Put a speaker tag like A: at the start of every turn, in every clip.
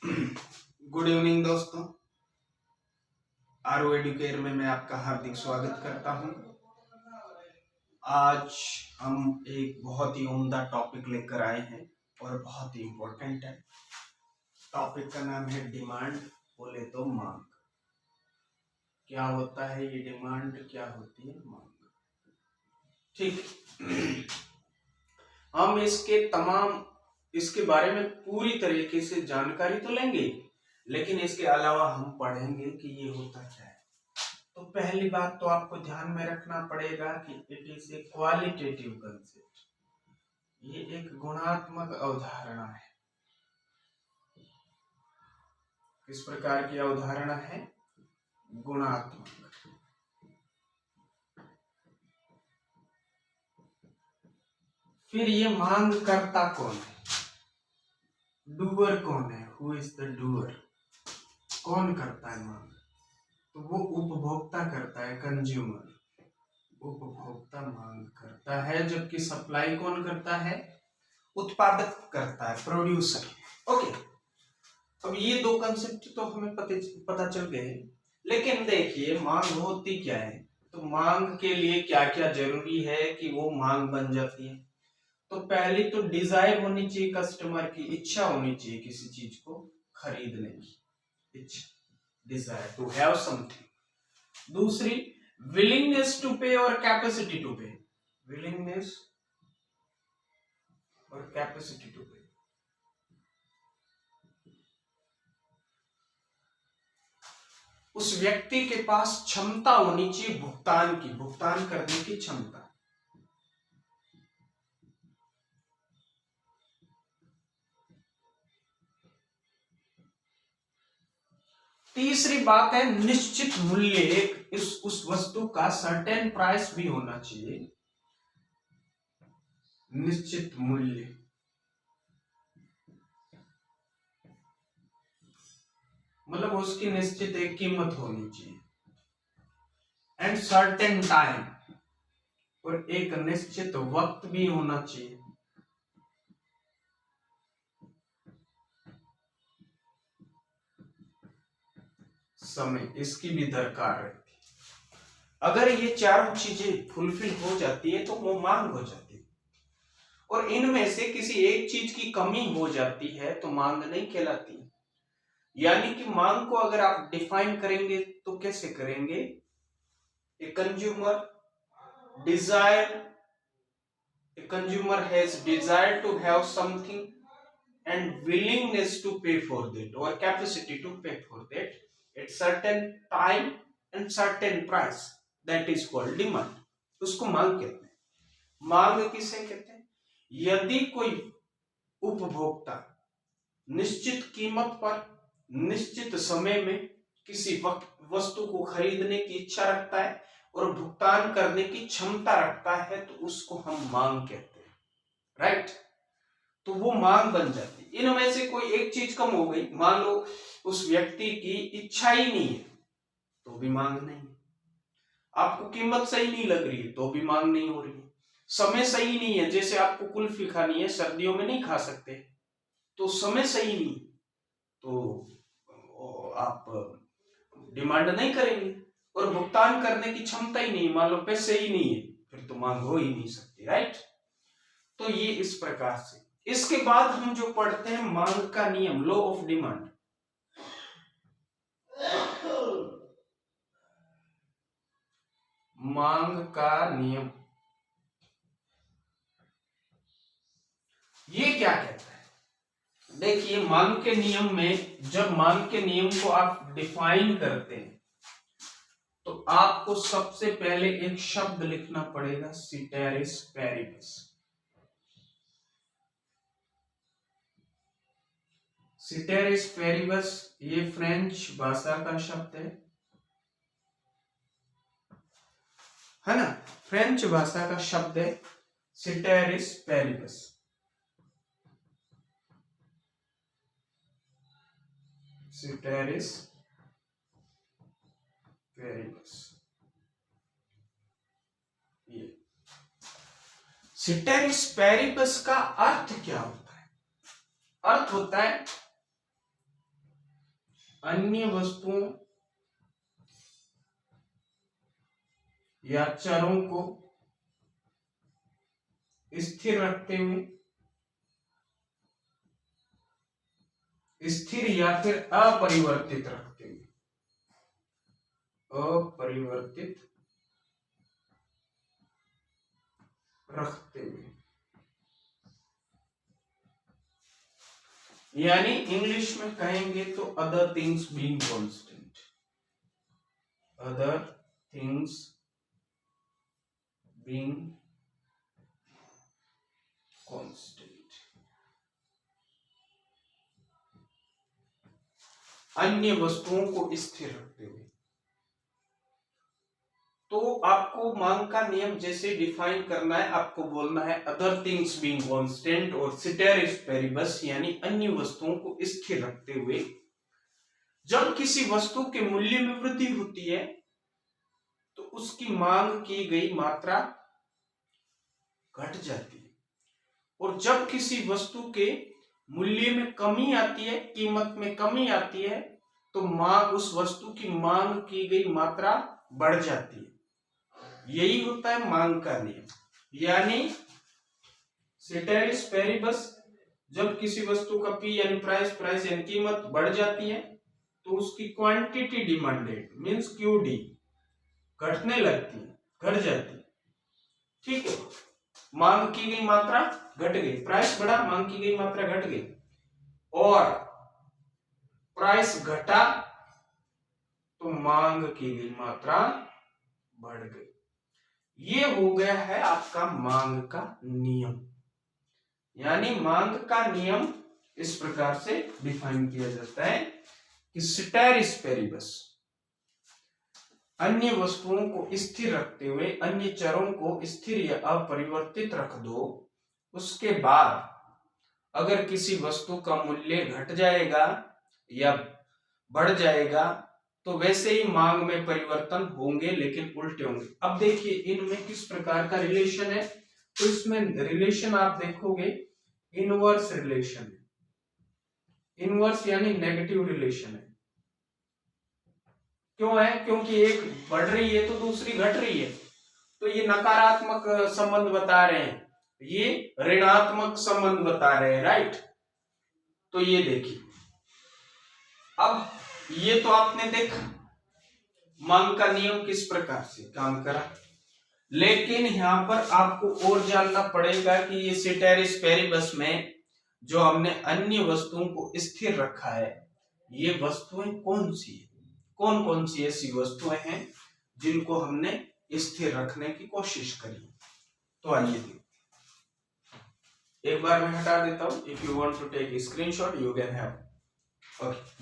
A: Good evening दोस्तों। RO Educare में मैं आपका हार्दिक स्वागत करता हूं। आज हम एक बहुत ही उम्दा टॉपिक लेकर आए हैं और बहुत ही इम्पोर्टेंट है। टॉपिक का नाम है डिमांड, बोले तो मांग। क्या होता है ये डिमांड, क्या होती है मांग? ठीक। हम इसके बारे में पूरी तरीके से जानकारी तो लेंगे, लेकिन इसके अलावा हम पढ़ेंगे कि ये होता क्या है। तो पहली बात तो आपको ध्यान में रखना पड़ेगा कि it is a qualitative concept. ये एक गुणात्मक अवधारणा है। किस प्रकार की अवधारणा है? गुणात्मक। फिर ये मांग करता कौन है? डूअर कौन है? Who is the doer? कौन करता है मांग? तो वो उपभोक्ता करता है, कंज्यूमर। उपभोक्ता मांग करता है, जबकि सप्लाई कौन करता है? उत्पादक करता है, प्रोड्यूसर। ओके, अब ये दो कंसेप्ट तो हमें पता चल गए। लेकिन देखिए मांग होती क्या है, तो मांग के लिए क्या क्या जरूरी है कि वो मांग बन जाती है। तो पहली तो डिजायर होनी चाहिए, कस्टमर की इच्छा होनी चाहिए किसी चीज को खरीदने की इच्छा, डिजायर टू हैव समथिंग। दूसरी विलिंगनेस टू पे और कैपेसिटी टू पे। विलिंगनेस और कैपेसिटी टू पे। उस व्यक्ति के पास क्षमता होनी चाहिए भुगतान करने की क्षमता। तीसरी बात है निश्चित मूल्य। उस वस्तु का सर्टेन प्राइस भी होना चाहिए, निश्चित मूल्य। मतलब उसकी निश्चित एक कीमत होनी चाहिए। एंड सर्टेन टाइम, और एक निश्चित वक्त भी होना चाहिए। समय, इसकी भी दरकार रहती है। अगर ये चारों चीजें फुलफिल हो जाती है तो वो मांग हो जाती है, और इनमें से किसी एक चीज की कमी हो जाती है तो मांग नहीं कहलाती। यानी कि मांग को अगर आप डिफाइन करेंगे तो कैसे करेंगे? A consumer desire, a consumer has desire to have something and willingness to pay for that or capacity to pay for that at certain time and certain price, that is called demand. उसको मांग कहते हैं। मांग किसे कहते हैं? यदि कोई उपभोक्ता निश्चित कीमत पर निश्चित समय में किसी वस्तु को खरीदने की इच्छा रखता है और भुगतान करने की क्षमता रखता है तो उसको हम मांग कहते हैं, राइट? तो वो मांग बन जाती है। इनमें से कोई एक चीज कम हो गई, मान लो उस व्यक्ति की इच्छा ही नहीं है तो भी मांग नहीं है। आपको कीमत सही नहीं लग रही है तो भी मांग नहीं हो रही है। समय सही नहीं है, जैसे आपको कुल्फी खानी है, सर्दियों में नहीं खा सकते तो समय सही नहीं, तो आप डिमांड नहीं करेंगे। और भुगतान करने की क्षमता ही नहीं, मान लो पैसे ही नहीं है, फिर तो मांग हो ही नहीं सकती, राइट? तो ये इस प्रकार से। इसके बाद हम जो पढ़ते हैं मांग का नियम, लॉ ऑफ डिमांड। मांग का नियम ये क्या कहता है? देखिए मांग के नियम में, जब मांग के नियम को आप डिफाइन करते हैं तो आपको सबसे पहले एक शब्द लिखना पड़ेगा, सिटेरिस पेरिबस। सिटेरिस पेरिबस ये फ्रेंच भाषा का शब्द है ना? फ्रेंच भाषा का शब्द है सिटेरिस पेरिबस। सिटेरिस पेरिबस, ये सिटेरिस पेरिबस का अर्थ क्या होता है? अर्थ होता है अन्य वस्तुओं या चरों को स्थिर रखते हुए, स्थिर या फिर अपरिवर्तित रखते हुए, अपरिवर्तित रखते हुए, यानी इंग्लिश में कहेंगे तो other things being constant, other things being constant, अन्य वस्तुओं को स्थिर रखते हुए। तो आपको मांग का नियम जैसे डिफाइन करना है, आपको बोलना है अदर थिंग्स बीइंग कांस्टेंट और सिटेरिस पेरिबस, यानी अन्य वस्तुओं को स्थिर रखते हुए जब किसी वस्तु के मूल्य में वृद्धि होती है तो उसकी मांग की गई मात्रा घट जाती है, और जब किसी वस्तु के मूल्य में कमी आती है, कीमत में कमी आती है, तो मांग, उस वस्तु की मांग की गई मात्रा बढ़ जाती है। यही होता है मांग का नियम, यानी सिटेरिस पेरिबस, जब किसी वस्तु का पी यानी प्राइस यानी कीमत बढ़ जाती है तो उसकी क्वांटिटी डिमांडेड मींस क्यूडी घटने लगती है, घट जाती है। ठीक है, मांग की गई मात्रा घट गई, प्राइस बढ़ा, मांग की गई मात्रा घट गई, और प्राइस घटा तो मांग की गई मात्रा बढ़ गई। ये हो गया है आपका मांग का नियम, यानी मांग का नियम इस प्रकार से डिफाइन किया जाता है कि सिटेरिस पेरिबस, अन्य वस्तुओं को स्थिर रखते हुए अन्य चरों को स्थिर या अपरिवर्तित रख दो, उसके बाद अगर किसी वस्तु का मूल्य घट जाएगा या बढ़ जाएगा तो वैसे ही मांग में परिवर्तन होंगे, लेकिन उल्टे होंगे। अब देखिए इनमें किस प्रकार का रिलेशन है, तो इसमें रिलेशन आप देखोगे इनवर्स रिलेशन है। इनवर्स यानी नेगेटिव रिलेशन है। क्यों है? क्योंकि एक बढ़ रही है तो दूसरी घट रही है, तो ये नकारात्मक संबंध बता रहे हैं, ये ऋणात्मक संबंध बता रहे हैं, राइट। तो ये देखिए, अब ये तो आपने देखा मांग का नियम किस प्रकार से काम करा, लेकिन यहां पर आपको और जानना पड़ेगा कि ये सिटेरिस पेरिबस में जो हमने अन्य वस्तुओं को स्थिर रखा है, ये वस्तुएं कौन सी है, कौन कौन सी ऐसी वस्तुएं हैं जिनको हमने स्थिर रखने की कोशिश करी। तो आइए एक बार मैं हटा देता हूं, if you want to take screenshot you can have. Okay,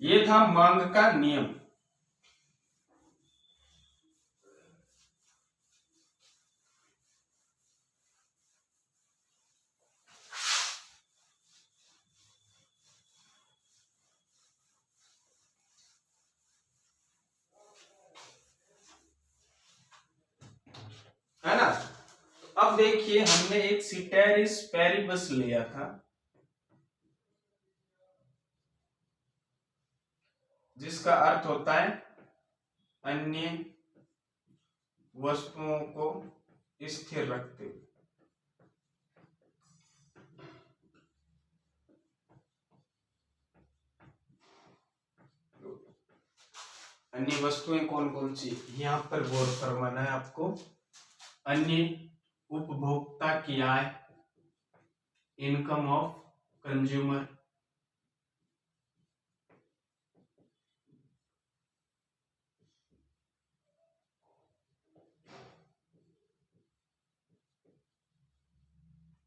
A: ये था मांग का नियम। है ना? अब देखिए हमने एक सिटेरिस पेरिबस लिया था जिसका अर्थ होता है अन्य वस्तुओं को स्थिर रखते हुए। अन्य वस्तुएं कौन कौन सी, यहां पर गौर फरमाना है आपको। अन्य उपभोक्ता की आय, इनकम ऑफ कंज्यूमर,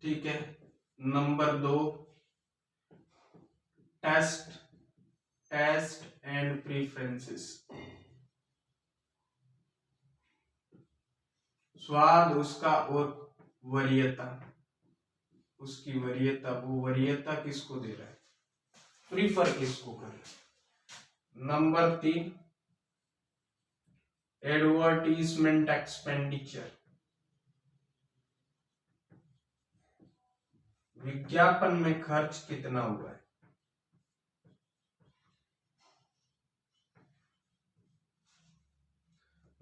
A: ठीक है। नंबर 2 टेस्ट एंड प्रेफरेंसेस, स्वाद उसका और वरीयता, उसकी वरीयता, वो वरीयता किसको दे रहा है, प्रीफर किसको कर रहा है। नंबर 3 एडवर्टीजमेंट एक्सपेंडिचर, विज्ञापन में खर्च कितना हुआ है।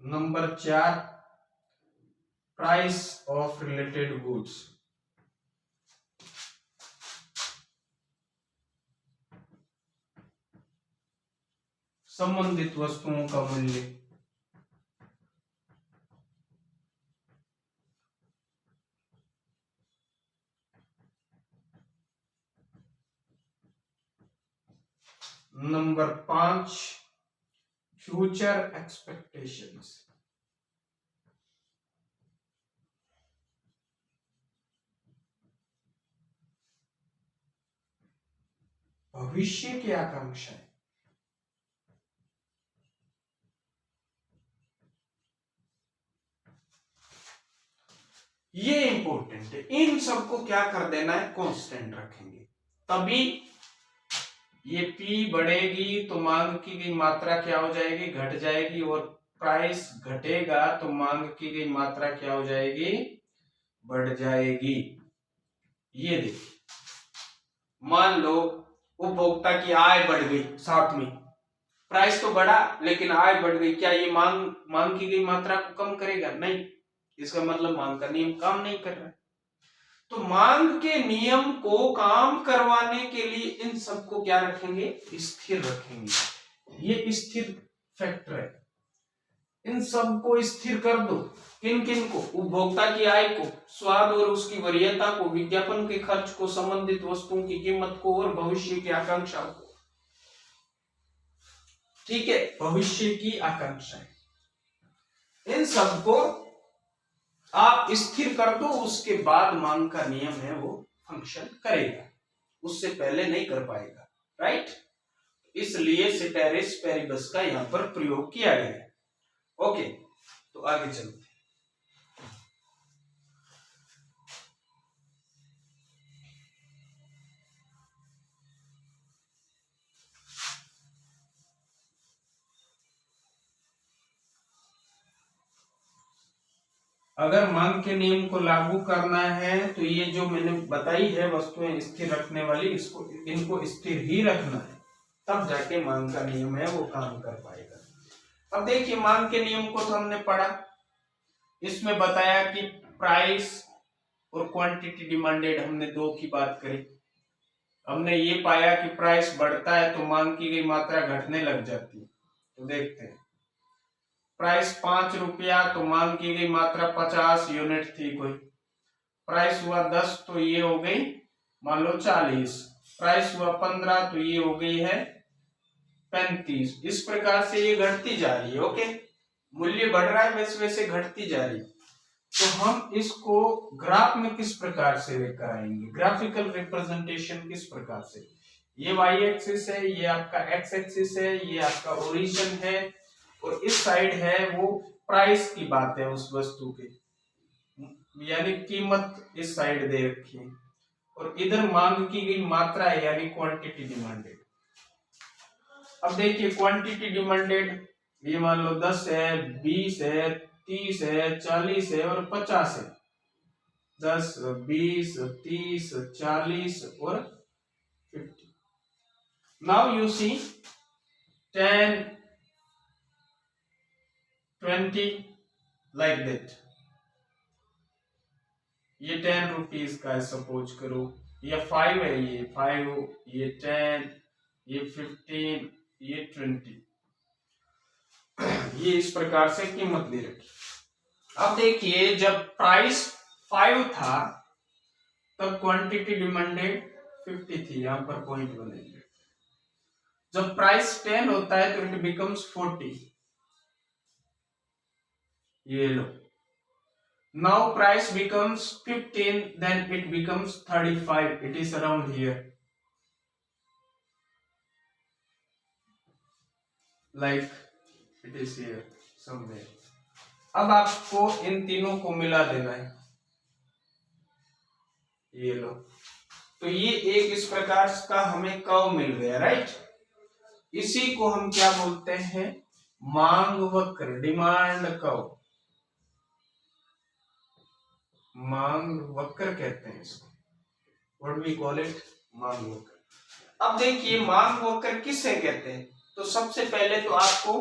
A: Number 4, price of related goods, संबंधित वस्तुओं का मूल्य। नंबर 5, फ्यूचर एक्सपेक्टेशंस, भविष्य की आकांक्षाएं। ये इंपॉर्टेंट है, इन सबको क्या कर देना है, कांस्टेंट रखेंगे, तभी ये P बढ़ेगी तो मांग की गई मात्रा क्या हो जाएगी, घट जाएगी, और प्राइस घटेगा तो मांग की गई मात्रा क्या हो जाएगी, बढ़ जाएगी। ये देखिए, मान लो उपभोक्ता की आय बढ़ गई, साथ में प्राइस तो बढ़ा लेकिन आय बढ़ गई, क्या ये मांग की गई मात्रा को कम करेगा, नहीं, इसका मतलब मांग का नियम काम नहीं कर रहा है। तो मांग के नियम को काम करवाने के लिए इन सबको क्या रखेंगे, स्थिर रखेंगे। ये स्थिर फैक्टर है, इन सबको स्थिर कर दो। किन किन को, उपभोक्ता की आय को, स्वाद और उसकी वरीयता को, विज्ञापन के खर्च को, संबंधित वस्तुओं की कीमत को, और भविष्य की आकांक्षा को। ठीक है, भविष्य की आकांक्षाएं, इन सबको आप स्थिर कर दो, उसके बाद मांग का नियम है वो फंक्शन करेगा, उससे पहले नहीं कर पाएगा, राइट। इसलिए सेटेरिस पेरिबस का यहां पर प्रयोग किया गया है। ओके, तो आगे चलते। अगर मांग के नियम को लागू करना है तो ये जो मैंने बताई है वस्तुएं स्थिर रखने वाली, इनको स्थिर ही रखना है, तब जाके मांग का नियम है वो काम कर पाएगा। अब देखिए, मांग के नियम को तो हमने पढ़ा, इसमें बताया कि प्राइस और क्वांटिटी डिमांडेड, हमने दो की बात करी। हमने ये पाया कि प्राइस बढ़ता है तो मांग की गई मात्रा घटने लग जाती है। तो देखते हैं, प्राइस 5 रुपया तो मांग की गई मात्रा 50 यूनिट थी कोई, प्राइस हुआ 10 तो ये हो गई मान लो 40, प्राइस हुआ 15 तो ये हो गई है 35। इस प्रकार से ये घटती जा रही है। ओके, मूल्य बढ़ रहा है, वैसे वैसे घटती जा रही है। तो हम इसको ग्राफ में किस प्रकार से लेकर आएंगे, ग्राफिकल रिप्रेजेंटेशन किस प्रकार से, ये वाई एक्सिस है, ये आपका एक्स एक्सिस है, ये आपका ओरिजिन है, और इस साइड है वो प्राइस की बात है उस वस्तु की, यानी कीमत इस साइड दे रखी है, और इधर मांग की गई मात्रा है यानी क्वांटिटी डिमांडेड। अब देखिए, क्वांटिटी डिमांडेड ये मान लो 10 है, 20 है, 30 है, 40 है और 50 है। 10, 20, 30, 40 और 50। Now you see 10, 20 like that. ये 10 रुपीज का है सपोज करो, ये 5 है, ये 5, ये 10, ये 15, ये 20। ये इस प्रकार से कीमत दे रखी। अब देखिए, जब प्राइस 5 था तब क्वांटिटी डिमांडेड 50 थी, यहां पर पॉइंट बनेंगे। जब प्राइस 10 होता है तो इट बिकम्स 40, ये लो। Now price becomes 15, then it becomes 35, it is around here, like it is here somewhere. अब आपको इन तीनों को मिला देना है, ये लो। तो ये एक इस प्रकार का हमें कर्व मिल गया, राइट। इसी को हम क्या बोलते हैं, मांग वक्र, डिमांड कर्व, मांग वक्र कहते हैं इसको। व्हाट वी कॉल इट, मांग वक्र। अब देखिए मांग वक्र किससे कहते हैं, तो सबसे पहले तो आपको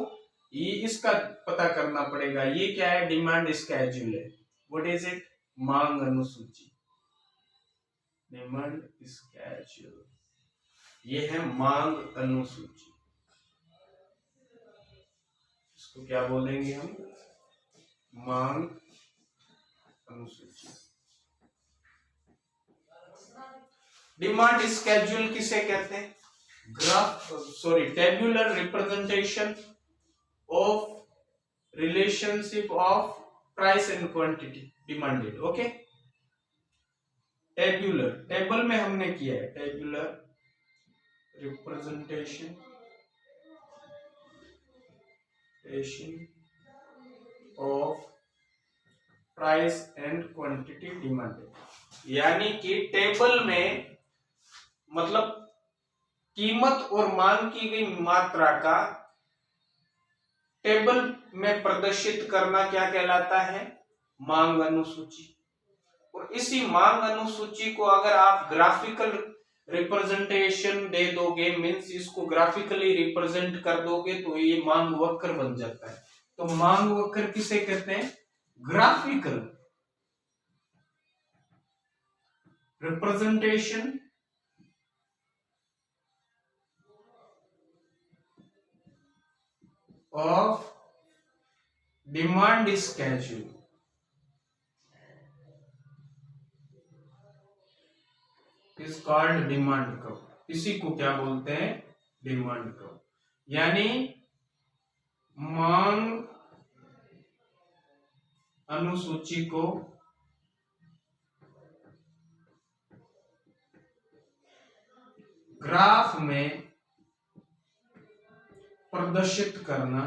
A: ये इसका पता करना पड़ेगा, ये क्या है, डिमांड स्केड्यूल है। व्हाट इज इट, मांग अनुसूची, डिमांड स्केड्यूल, ये है मांग अनुसूची। इसको क्या बोलेंगे हम, मांग अनुसूची। डिमांड स्केड्यूल किसे कहते हैं, tabular representation of relationship of price and quantity demanded. Okay, tabular, table में हमने किया है, tabular representation of price and quantity demanded, यानी कि टेबल में मतलब कीमत और मांग की गई मात्रा का टेबल में प्रदर्शित करना क्या कहलाता है, मांग अनुसूची। और इसी मांग अनुसूची को अगर आप ग्राफिकल रिप्रेजेंटेशन दे दोगे, मींस इसको ग्राफिकली रिप्रेजेंट कर दोगे, तो ये मांग वक्र बन जाता है। तो मांग वक्र किसे कहते हैं, graphical representation of demand schedule is called demand curve. इसी को क्या बोलते हैं, डिमांड कर्व, यानी मांग अनुसूची को ग्राफ में प्रदर्शित करना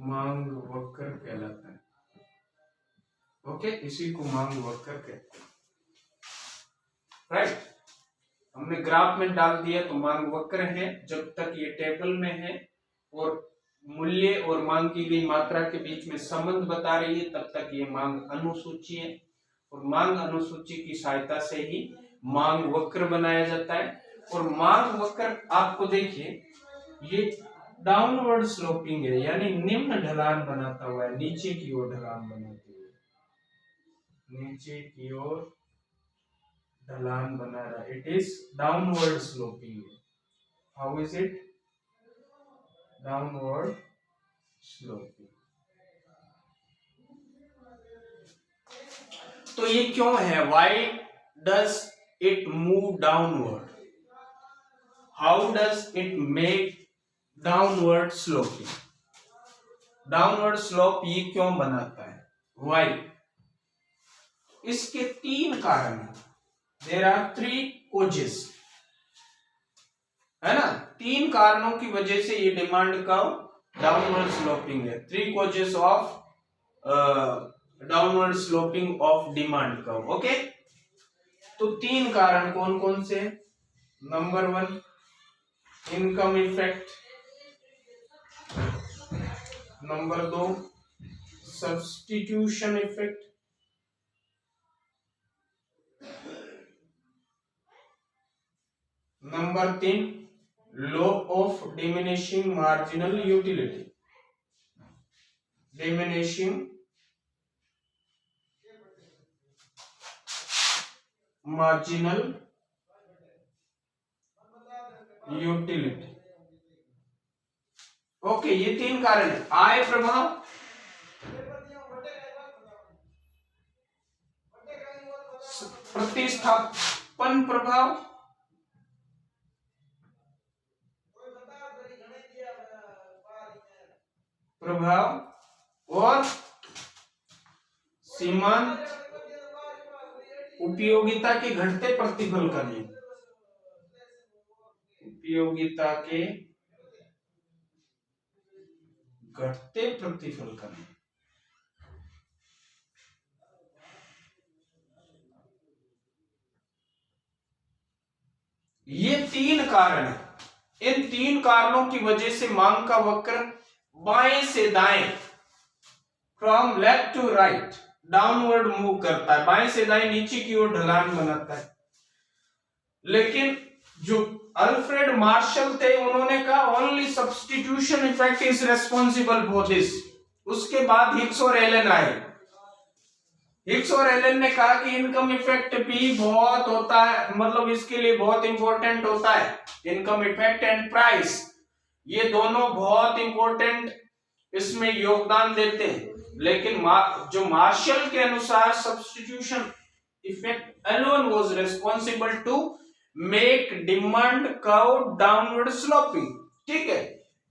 A: मांग वक्र कहलाता है। ओके, इसी को मांग वक्र कहते हैं, राइट। हमने ग्राफ में डाल दिया तो मांग वक्र है, जब तक ये टेबल में है और मूल्य और मांग की गई मात्रा के बीच में संबंध बता रही है, तब तक ये मांग अनुसूची है। और मांग अनुसूची की सहायता से ही मांग वक्र बनाया जाता है। और मांग वक्र आपको देखिए, ये डाउनवर्ड स्लोपिंग है, यानी निम्न ढलान बनाता हुआ है, नीचे की ओर ढलान बनाते हुए, नीचे की ओर ढलान बना रहा है। It is downward sloping. How is it, downward sloping. तो ये क्यों है, why does it move downward, how does it make downward sloping, downward slope ये क्यों बनाता है, व्हाई। इसके तीन कारण हैं, देयर आर 3 causes, है ना। 3 कारणों की वजह से ये डिमांड का डाउनवर्ड स्लोपिंग है। 3 causes of downward sloping of demand curve. Okay, तो 3 कारण कौन कौन से, number 1 income effect, number 2 substitution effect, number 3 law of diminishing marginal utility, diminishing marginal utility. Okay, ये 3 कारण है। आय प्रभाव, प्रतिस्थापन प्रभाव और सीमांत उपयोगिता के घटते प्रतिफल का नियम, उपयोगिता के घटते प्रतिफल का नियम। ये तीन कारण है। इन तीन कारणों की वजह से मांग का वक्र बाएं से दाएं, from left to right, downward move करता है, बाएं से दाएं नीचे की ओर ढलान बनाता है। लेकिन जो अल्फ्रेड मार्शल थे उन्होंने कहा only substitution effect is responsible for this. उसके बाद हिग्स और एलन आए। हिग्स और एलन ने कहा कि इनकम इफेक्ट भी बहुत होता है, मतलब इसके लिए बहुत इंपॉर्टेंट होता है। इनकम इफेक्ट एंड प्राइस, ये दोनों बहुत इंपॉर्टेंट इसमें योगदान देते हैं। लेकिन जो मार्शल के अनुसार substitution effect alone was responsible to make demand curve downward sloping. ठीक है,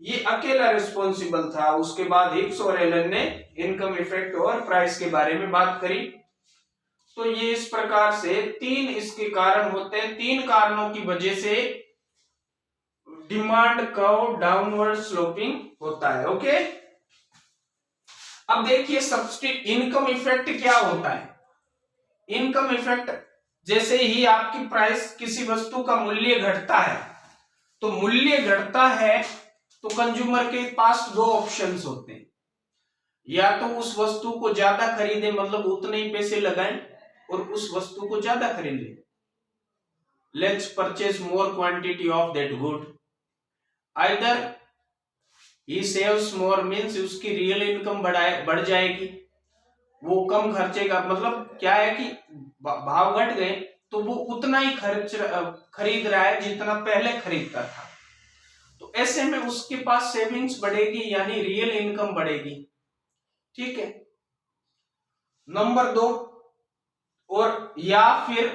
A: ये अकेला रिस्पॉन्सिबल था। उसके बाद हिग्स और एलन ने इनकम इफेक्ट और प्राइस के बारे में बात करी। तो ये इस प्रकार से तीन इसके कारण होते हैं। तीन कारणों की वजह से डिमांड कर्व डाउनवर्ड स्लोपिंग होता है। ओके, अब देखिए इनकम इफेक्ट क्या होता है। इनकम इफेक्ट, जैसे ही आपकी प्राइस, किसी वस्तु का मूल्य घटता है, तो मूल्य घटता है तो कंज्यूमर के पास दो ऑप्शंस होते हैं। या तो उस वस्तु को ज्यादा खरीदे, मतलब उतने ही पैसे लगाएं और उस वस्तु को ज्यादा खरीद ले, let's purchase more quantity of that good. Either he saves more, means उसकी रियल इनकम बढ़ जाएगी, वो कम खर्चेगा। मतलब क्या है कि भाव घट गए तो वो उतना ही खरीद रहा है जितना पहले खरीदता था। तो ऐसे में उसके पास सेविंग्स बढ़ेगी, यानी रियल इनकम बढ़ेगी। ठीक है, नंबर दो, और या फिर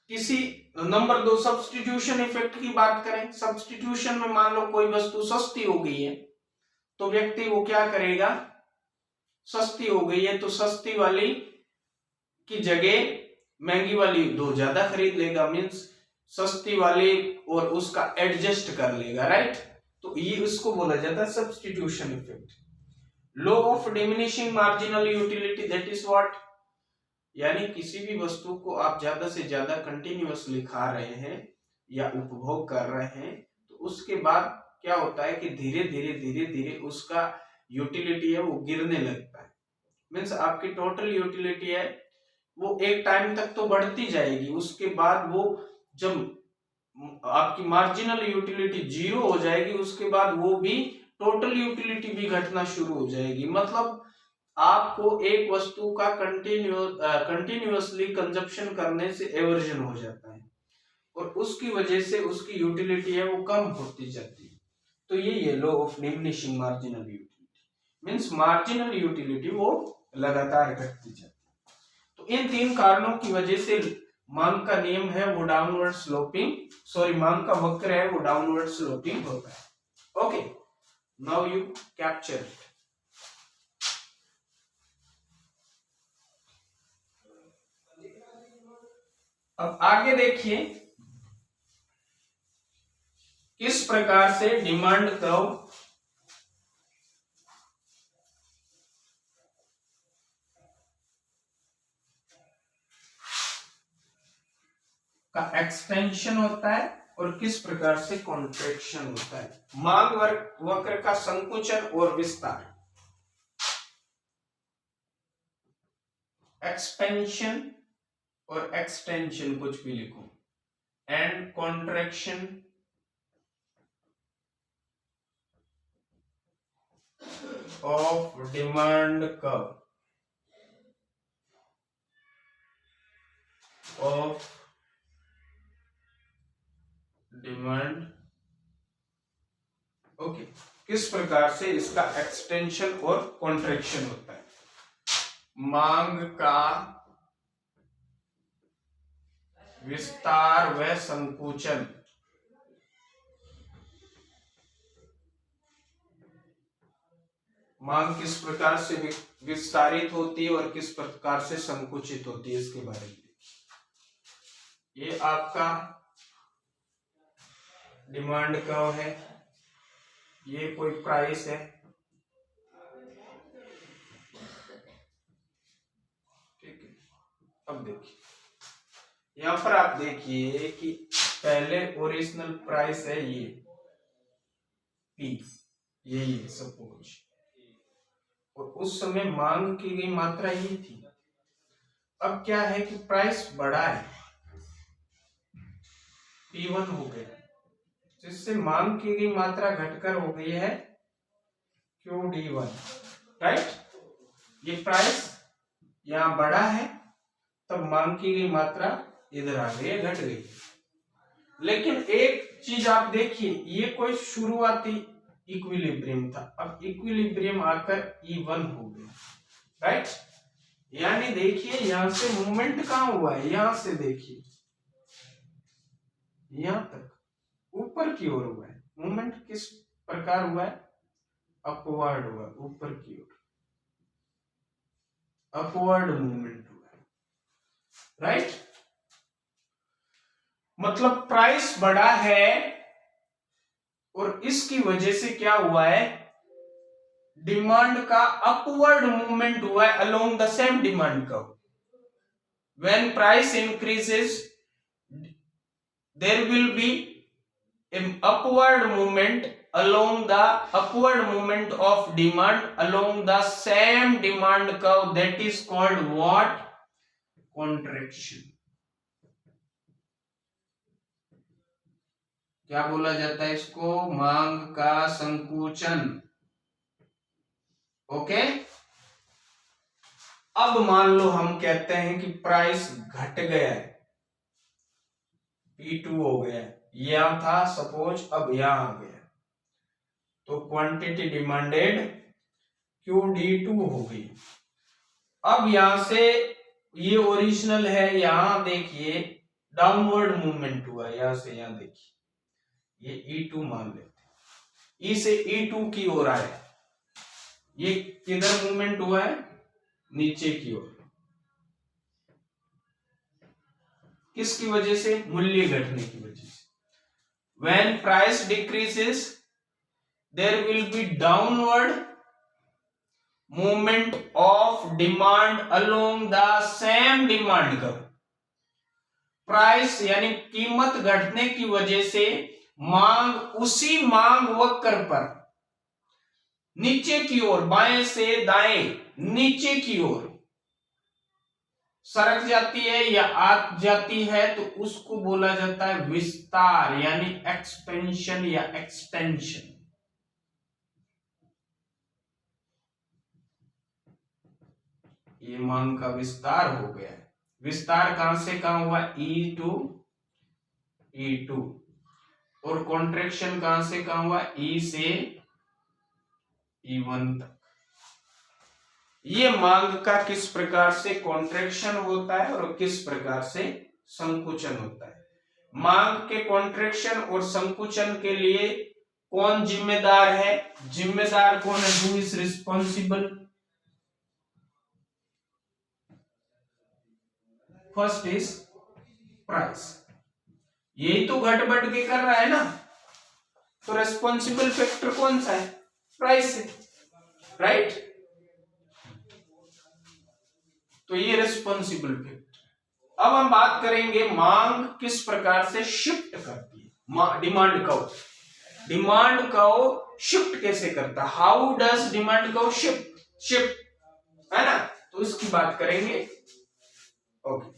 A: किसी नंबर दो सब्स्टिट्यूशन इफेक्ट की बात करें। सब्स्टिट्यूशन में मान लो कोई वस्तु सस्ती हो गई है, तो व्यक्ति वो क्या करेगा, सस्ती हो गई है तो सस्ती वाली की जगह महंगी वाली दो ज्यादा खरीद लेगा, मीन्स सस्ती वाली और उसका एडजस्ट कर लेगा, राइट। तो ये उसको बोला जाता है substitution effect. Law of diminishing marginal utility, that is what, यानी किसी भी वस्तु को आप ज्यादा से ज्यादा कंटिन्यूअसली खा रहे हैं या उपभोग कर रहे हैं, तो उसके बाद क्या होता है कि धीरे धीरे उसका यूटिलिटी है वो गिरने लगता है। मीन्स आपकी टोटल यूटिलिटी है वो एक टाइम तक तो बढ़ती जाएगी, उसके बाद वो जब आपकी मार्जिनल यूटिलिटी जीरो हो जाएगी, उसके बाद वो भी टोटल यूटिलिटी भी घटना शुरू हो जाएगी। मतलब आपको एक वस्तु का कंटिन्यूअसली कंजप्शन करने से एवर्जन हो जाता है और उसकी वजह से उसकी यूटिलिटी है वो कम होती जाती है। तो ये law of diminishing marginal utility, means marginal utility वो लगातार घटती जाती है। तो इन तीन कारणों की वजह से मांग का नियम है वो डाउनवर्ड स्लोपिंग, सॉरी मांग का वक्र है वो डाउनवर्ड स्लोपिंग होता है। Okay, now you capture it. अब आगे देखिए किस प्रकार से डिमांड कर्व का एक्सटेंशन होता है और किस प्रकार से कॉन्ट्रैक्शन होता है। मांग वक्र का संकुचन और विस्तार, एक्सपेंशन और एक्सटेंशन कुछ भी लिखो, and contraction of demand curve of demand. Okay, किस प्रकार से इसका एक्सटेंशन और कॉन्ट्रैक्शन होता है। मांग का विस्तार व संकुचन, मांग किस प्रकार से विस्तारित होती है और किस प्रकार से संकुचित होती है, इसके बारे में। ये आपका डिमांड कर्व है, ये कोई प्राइस है, ठीक है। अब देखिए यहां पर आप देखिए कि पहले ओरिजिनल प्राइस है ये P, यही है सपोज, और उस समय मांग की गई मात्रा ये थी। अब क्या है कि प्राइस बढ़ा है, P1 हो गया, जिससे मांग की गई मात्रा घटकर हो गई है QD1, राइट। ये प्राइस यहां बढ़ा है, तब मांग की गई मात्रा इधर आ गई, घट गई। लेकिन एक चीज आप देखिए, ये कोई शुरुआती इक्विलिब्रियम था, अब इक्विलिब्रियम आकर E1 हो गया, राइट। यानी देखिए यहां से मूवमेंट कहां हुआ है, यहां से देखिए यहां तक ऊपर की ओर हुआ है। मूवमेंट किस प्रकार हुआ है, अपवर्ड हुआ, ऊपर की ओर अपवर्ड मूवमेंट हुआ है, राइट। मतलब प्राइस बढ़ा है और इसकी वजह से क्या हुआ है, डिमांड का अपवर्ड मूवमेंट हुआ है along the same demand curve. When price increases there will be an upward movement along the upward movement of demand along the same demand curve, that is called what, contraction। क्या बोला जाता है इसको, मांग का संकुचन। ओके, अब मान लो हम कहते हैं कि प्राइस घट गया है, P2 हो गया, यहां था सपोज, अब यहां आ गया, तो क्वांटिटी डिमांडेड QD2 हो गई। अब यहां से ये ओरिजिनल है, यहां देखिए डाउनवर्ड मूवमेंट हुआ, यहां से यहां देखिए ये E2 मान लेते, E से E2 की ओर आया, ये किधर मूवमेंट हुआ है, नीचे की ओर। किसकी वजह से, मूल्य घटने की वजह से। When price decreases there will be downward movement of demand along the same demand curve। Price यानी कीमत घटने की वजह से मांग उसी मांग वक्र पर नीचे की ओर, बाएं से दाएं नीचे की ओर सरक जाती है या आ जाती है, तो उसको बोला जाता है विस्तार, यानी एक्सपेंशन या एक्सटेंशन। ये मांग का विस्तार हो गया है। विस्तार कहां से कहां हुआ, E2 E2, और कॉन्ट्रैक्शन कहां से कहां हुआ, E से E1 तक। ये मांग का किस प्रकार से कॉन्ट्रैक्शन होता है और किस प्रकार से संकुचन होता है। मांग के कॉन्ट्रैक्शन और संकुचन के लिए कौन जिम्मेदार है, जिम्मेदार कौन है, who is responsible. First is price, यही तो घट बढ़ के कर रहा है ना, तो रिस्पॉन्सिबल फैक्टर कौन सा है, प्राइस है, राइट। तो ये रिस्पॉन्सिबल फैक्टर। अब हम बात करेंगे मांग किस प्रकार से शिफ्ट करती है, demand curve. Demand curve shift कैसे करता है, how does demand curve shift, है ना, तो इसकी बात करेंगे। Okay,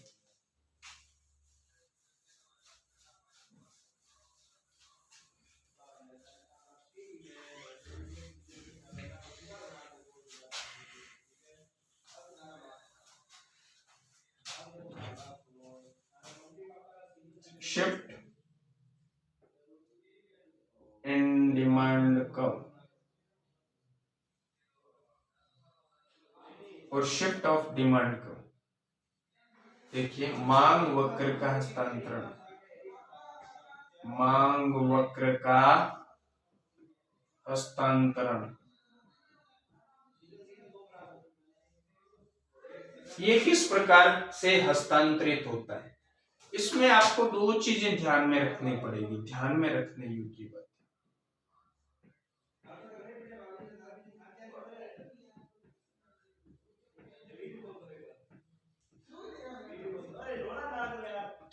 A: shift in demand curve और शिफ्ट ऑफ डिमांड कर्व। देखिए मांग वक्र का हस्तांतरण, मांग वक्र का हस्तांतरण, ये किस प्रकार से हस्तांतरित होता है। इसमें आपको दो चीजें ध्यान में रखनी पड़ेगी, ध्यान में रखने योग्य बात।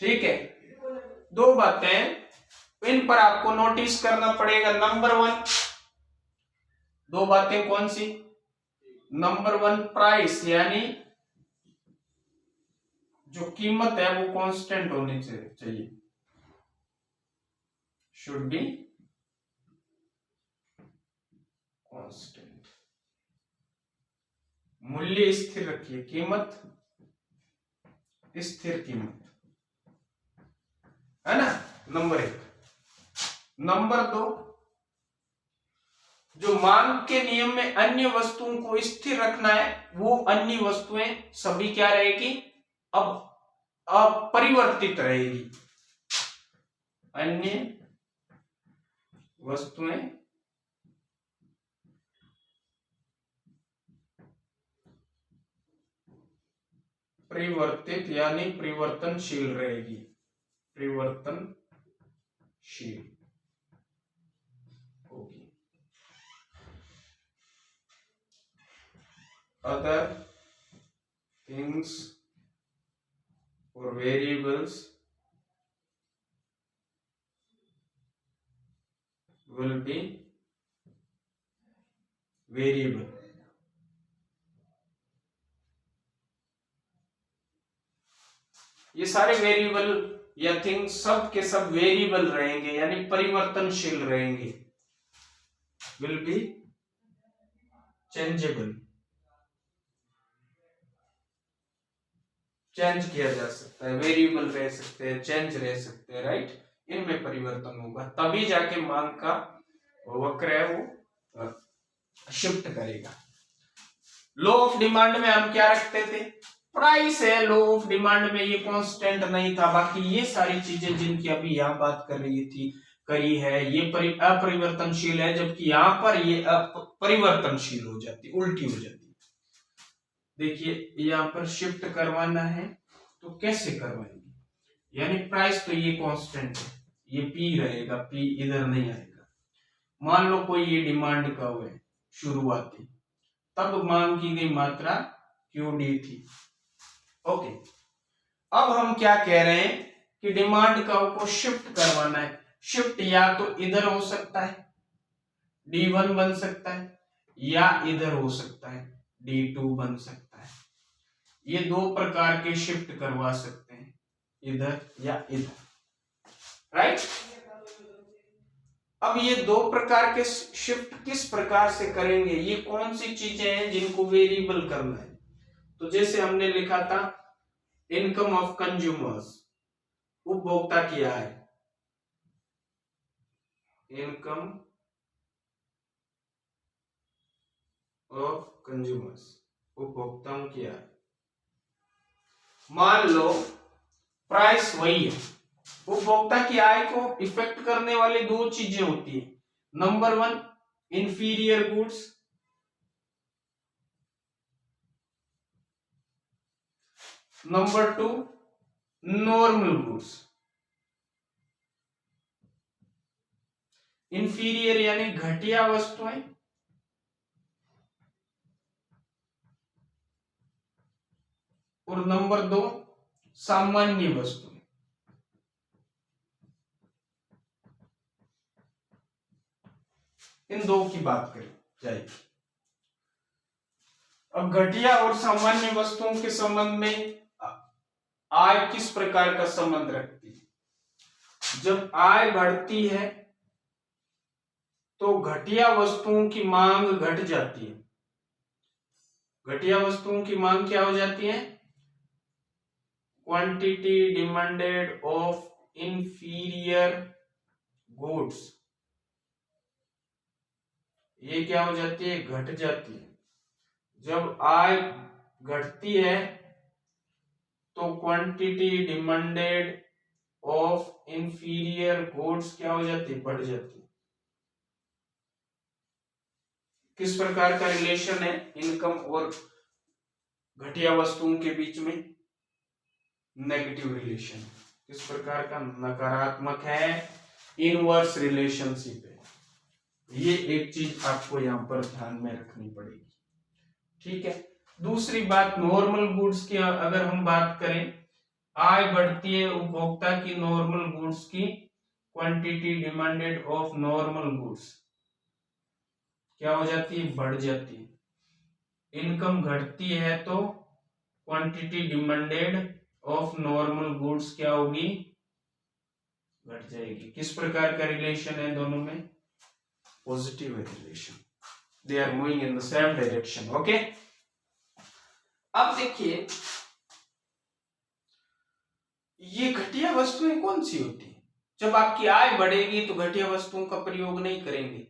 A: ठीक है, दो बातें इन पर आपको नोटिस करना पड़ेगा। नंबर वन, दो बातें कौन सी? नंबर वन, प्राइस यानी जो कीमत है वो कांस्टेंट होनी चाहिए, शुड बी कांस्टेंट। मूल्य स्थिर रखिए, कीमत स्थिर कीमत, है ना, नंबर एक। नंबर दो, जो मांग के नियम में अन्य वस्तुओं को स्थिर रखना है, वो अन्य वस्तुएं सभी क्या रहेगी? अब अपरिवर्तित रहेगी। अन्य वस्तुएं परिवर्तित यानी परिवर्तनशील रहेगी, परिवर्तनशील होगी। Other things or variables will be variable. ये सारे वेरिएबल या थिंग्स सब के सब वेरिएबल रहेंगे यानी परिवर्तनशील रहेंगे। विल बी चेंजेबल, चेंज किया जा सकता है, वेरिएबल रह सकते हैं, चेंज रह सकते हैं, राइट। इनमें परिवर्तन होगा तभी जाके मांग का वक्र है वो शिफ्ट करेगा। लॉ ऑफ डिमांड में हम क्या रखते थे? प्राइस है। लॉ ऑफ डिमांड में ये कांस्टेंट नहीं था, बाकी ये सारी चीजें जिनकी अभी यहाँ बात करी है ये अपरिवर्तनशील है, जबकि यहाँ पर ये परिवर्तनशील हो जाती, उल्टी हो जाती। देखिए यहाँ पर शिफ्ट करवाना है तो कैसे करवाएंगे? यानी प्राइस तो ये कांस्टेंट है, ये पी रहेगा, पी इधर नहीं आएगा। मान लो कोई ये डिमांड का हुआ है शुरुआती, तब मांग की गई मात्रा क्यूडी थी। ओके, अब हम क्या कह रहे हैं कि डिमांड कर्व को शिफ्ट करवाना है। शिफ्ट या तो इधर हो सकता है, D1 बन सकता है, या इधर हो सकता है, D2 बन सकता है। ये दो प्रकार के शिफ्ट करवा सकते हैं, इधर या इधर, राइट। अब ये दो प्रकार के शिफ्ट किस प्रकार से करेंगे? ये कौन सी चीजें हैं जिनको वेरिएबल करना है? तो जैसे हमने लिखा था इनकम ऑफ कंज्यूमर्स, उपभोक्ता की आय, इनकम ऑफ कंज्यूमर्स, उपभोक्ताओं की आय। मान लो प्राइस वही है, उपभोक्ता की आय को इफेक्ट करने वाली दो चीजें होती है। Number one, inferior goods, number two, normal goods. Inferior यानी घटिया वस्तुएं, और नंबर दो, सामान्य वस्तुएं। इन दो की बात करें जाएगी। अब घटिया और सामान्य वस्तुओं के संबंध में आय किस प्रकार का संबंध रखती है? जब आय बढ़ती है तो घटिया वस्तुओं की मांग घट जाती है। घटिया वस्तुओं की मांग क्या हो जाती है? Quantity demanded of inferior goods, ये क्या हो जाती है? घट जाती है। जब आय घटती है तो quantity demanded of inferior goods क्या हो जाती है? बढ़ जाती है। किस प्रकार का रिलेशन है इनकम और घटिया वस्तुओं के बीच में? Negative relation. किस प्रकार का? नकारात्मक है, इनवर्स रिलेशनशिप है। ये एक चीज आपको यहां पर ध्यान में रखनी पड़ेगी, ठीक है। दूसरी बात, नॉर्मल गुड्स की अगर हम बात करें, आय बढ़ती है उपभोक्ता की नॉर्मल गुड्स की quantity demanded of normal goods क्या हो जाती है, बढ़ जाती है। इनकम घटती है तो quantity demanded of normal goods क्या होगी, घट जाएगी। किस प्रकार का रिलेशन है दोनों में, positive relation, they are moving in the same direction. Okay, अब देखिए ये घटिया वस्तुएं कौन सी होती है, जब आपकी आय बढ़ेगी तो घटिया वस्तुओं का प्रयोग नहीं करेंगे।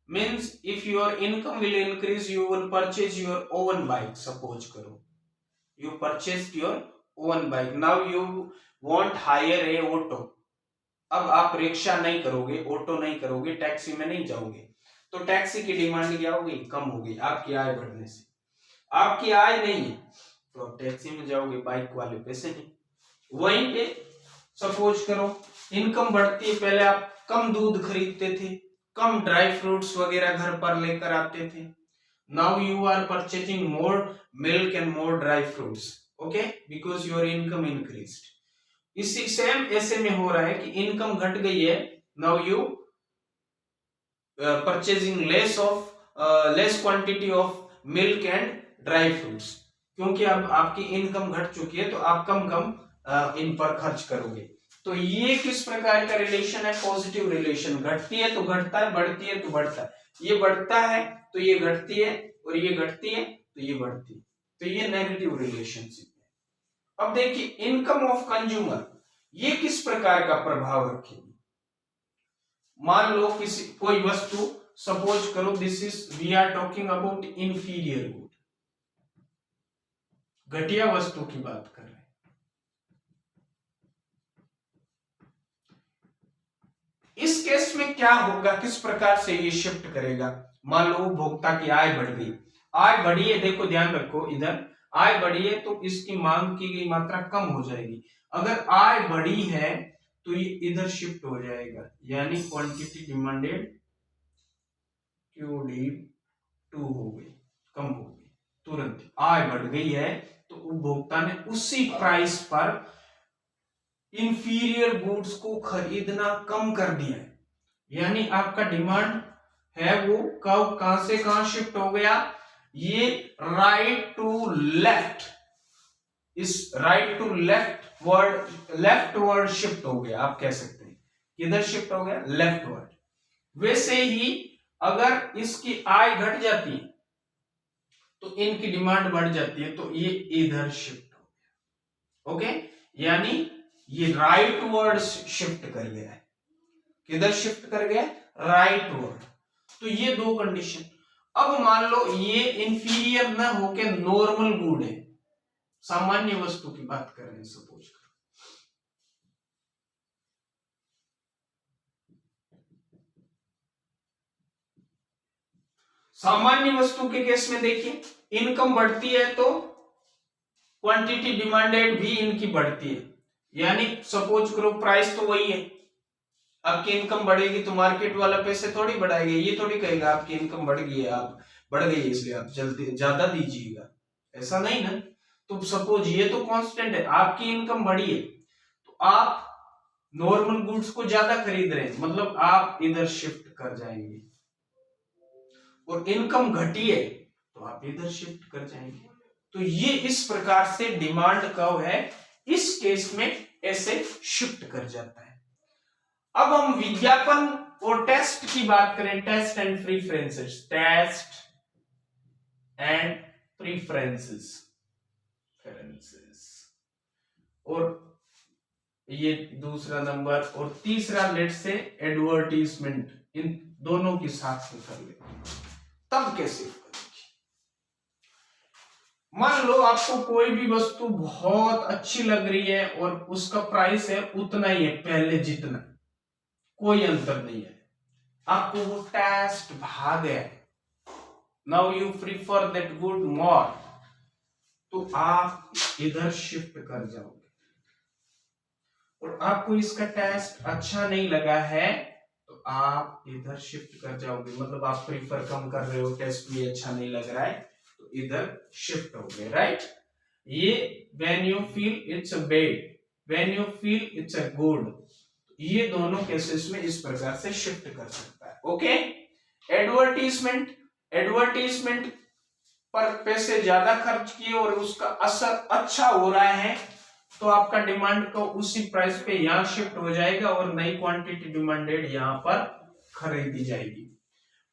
A: Means if your income will increase you will purchase your own bike. Suppose करो you purchase your own bike, now you want hire a auto. अब आप रिक्शा नहीं करोगे, ऑटो नहीं करोगे, टैक्सी में नहीं जाओगे, तो टैक्सी की डिमांड क्या होगी, कम होगी आपकी आय बढ़ने से। आपकी आय नहीं है तो आप टैक्सी में जाओगे, बाइक वाले पैसे नहीं। वहीं पे सपोज करो इनकम बढ़ती है, पहले आप कम दूध खरीदते थे, कम ड्राई फ्रूट्स वगैरह घर पर लेकर आते थे, now you are purchasing more milk and more dry fruits, okay, because your income increased. इसी सेम ऐसे में हो रहा है कि इनकम घट गई है, now you purchasing less quantity of milk and dry fruits, क्योंकि अब आपकी इनकम घट चुकी है तो आप कम कम इन पर खर्च करोगे। तो ये किस प्रकार का रिलेशन है, पॉजिटिव रिलेशन। घटती है तो घटता है, बढ़ती है तो बढ़ता है। ये बढ़ता है तो ये घटती है, और ये घटती है तो ये बढ़ती है, तो ये नेगेटिव रिलेशनशिप है। अब देखिए इनकम ऑफ कंज्यूमर, ये किस प्रकार का प्रभाव रखेगी। मान लो किसी कोई वस्तु, सपोज करो this is we are talking about inferior good, घटिया वस्तु की बात कर रहे हैं। इस केस में क्या होगा, किस प्रकार से ये शिफ्ट करेगा। मान लो उपभोक्ता की आय बढ़ गई, आय बढ़ी है, देखो ध्यान रखो इधर आय बढ़ी है तो इसकी मांग की गई मात्रा कम हो जाएगी। अगर आय बढ़ी है तो ये इधर शिफ्ट हो जाएगा, यानी क्वांटिटी डिमांडेड QD2 हो गई, कम हो गई। तुरंत आय बढ़ गई है तो उपभोक्ता ने उसी प्राइस पर इंफीरियर गुड्स को खरीदना कम कर दिया है, यानी आपका डिमांड है वो कब कहां से कहां शिफ्ट हो गया, ये राइट टू लेफ्ट, इस right to left word shift हो गया, आप कह सकते हैं। किधर शिफ्ट हो गया, लेफ्ट वर्ड। वैसे ही अगर इसकी आय घट जाती है तो इनकी डिमांड बढ़ जाती है, तो ये इधर शिफ्ट हो गया। ओके, यानी ये राइट वर्ड शिफ्ट कर गया है। किधर शिफ्ट कर गया, राइट वर्ड। तो ये दो कंडीशन। अब मान लो ये इंफीरियर न होके नॉर्मल गुड है, सामान्य वस्तु की बात कर रहे हैं सपोज। सामान्य वस्तु के केस में देखिए इनकम बढ़ती है तो क्वांटिटी डिमांडेड भी इनकी बढ़ती है, यानी सपोज करो प्राइस तो वही है, आपकी इनकम बढ़ेगी तो मार्केट वाला पैसे थोड़ी बढ़ाएगा, ये थोड़ी कहेगा आपकी इनकम बढ़ गई है, आप बढ़ गई है इसलिए आप जल्दी ज्यादा दीजिएगा, ऐसा नहीं ना। तो सपोज ये तो कांस्टेंट है, आपकी इनकम बढ़ी है तो आप नॉर्मल गुड्स को ज्यादा खरीद रहे हैं, मतलब आप इधर शिफ्ट कर जाएंगे, और इनकम घटी है तो आप इधर शिफ्ट कर जाएंगे। तो ये इस प्रकार से डिमांड कर्व है, इस केस में ऐसे शिफ्ट कर जाता है। अब हम विज्ञापन और टेस्ट की बात करें, टेस्ट एंड प्रीफरेंसेस, टेस्ट एंड प्रीफरेंसेस, और ये दूसरा नंबर, और तीसरा लेट से एडवर्टीजमेंट, इन दोनों की साथ में कर लेते हैं। तब कैसे, मान लो आपको कोई भी वस्तु बहुत अच्छी लग रही है और उसका प्राइस है उतना ही है पहले जितना, कोई अंतर नहीं है, आपको वो टेस्ट भा गया है, now you prefer that good more, तो आप इधर शिफ्ट कर जाओगे। और आपको इसका टेस्ट अच्छा नहीं लगा है तो आप इधर शिफ्ट कर जाओगे, मतलब आप प्रीफर कम कर रहे हो, टेस्ट भी अच्छा नहीं लग रहा है तो इधर शिफ्ट हो गए, राइट। ये when you feel it's bad, when you feel it's a good. ये दोनों केसेस में इस प्रकार से शिफ्ट कर सकता है। ओके, एडवर्टीजमेंट, एडवर्टीजमेंट पर पैसे ज्यादा खर्च किए और उसका असर अच्छा हो रहा है तो आपका डिमांड को उसी प्राइस पे यहां शिफ्ट हो जाएगा और नई क्वांटिटी डिमांडेड यहां पर खरीदी जाएगी।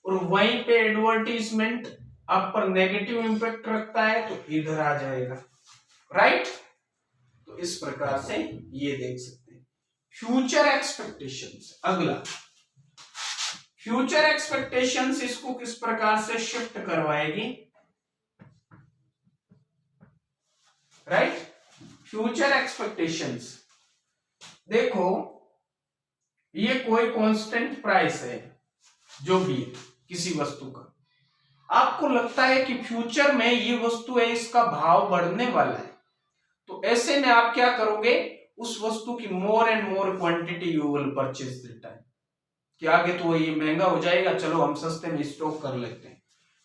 A: और वहीं पे एडवर्टीजमेंट आप पर नेगेटिव इंपैक्ट रखता है तो इधर आ जाएगा, राइट। तो इस प्रकार से ये देख सकते हैं। फ्यूचर एक्सपेक्टेशंस, अगला फ्यूचर एक्सपेक्टेशंस इसको किस प्रकार से शिफ्ट करवाएगी, राइट। फ्यूचर एक्सपेक्टेशंस, देखो ये कोई कांस्टेंट प्राइस है जो भी है किसी वस्तु का, आपको लगता है कि फ्यूचर में ये वस्तु है इसका भाव बढ़ने वाला है, तो ऐसे में आप क्या करोगे, उस वस्तु की more and more quantity you will purchase that time, कि आगे तो ये महंगा हो जाएगा, चलो हम सस्ते में स्टॉक कर लेते हैं।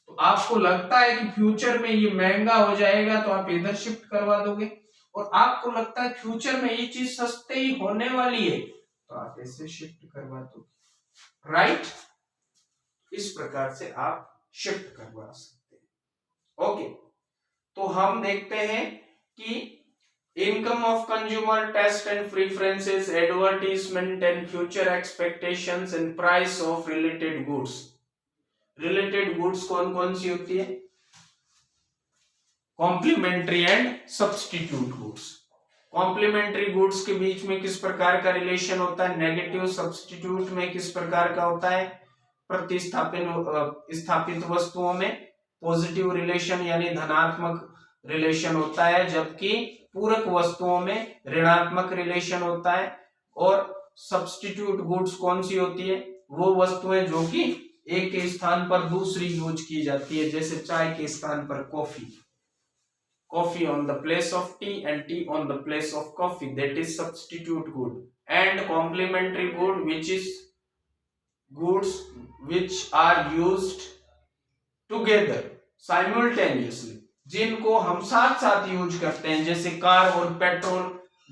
A: तो आपको लगता है कि फ्यूचर में ये महंगा हो जाएगा तो आप इधर शिफ्ट करवा दोगे, और आपको लगता है फ्यूचर में ये चीज सस्ते ही होने वाली है तो आप ऐसे शिफ्ट करवा दोगे, राइट। इस प्रकार से आप शिफ्ट करवा सकते हैं। ओके, तो हम देखते हैं कि income of consumer, taste and preferences, advertisement and future expectations and price of related goods. Related goods कौन कौन सी होती है, complementary and substitute goods. Complementary goods के बीच में किस प्रकार का रिलेशन होता है नेगेटिव, सब्स्टिट्यूट में किस प्रकार का होता है प्रतिस्थापित स्थापित वस्तुओं में पॉजिटिव रिलेशन यानी धनात्मक रिलेशन होता है, जबकि पूरक वस्तुओं में ऋणात्मक रिलेशन होता है। और सब्स्टिट्यूट गुड्स कौन सी होती है, वो वस्तुएं जो कि एक के स्थान पर दूसरी यूज की जाती है, जैसे चाय के स्थान पर coffee, coffee on the place of tea and tea on the place of coffee, that is substitute good. And complementary good which is goods which are used together simultaneously, जिनको हम साथ साथ यूज करते हैं, जैसे कार और petrol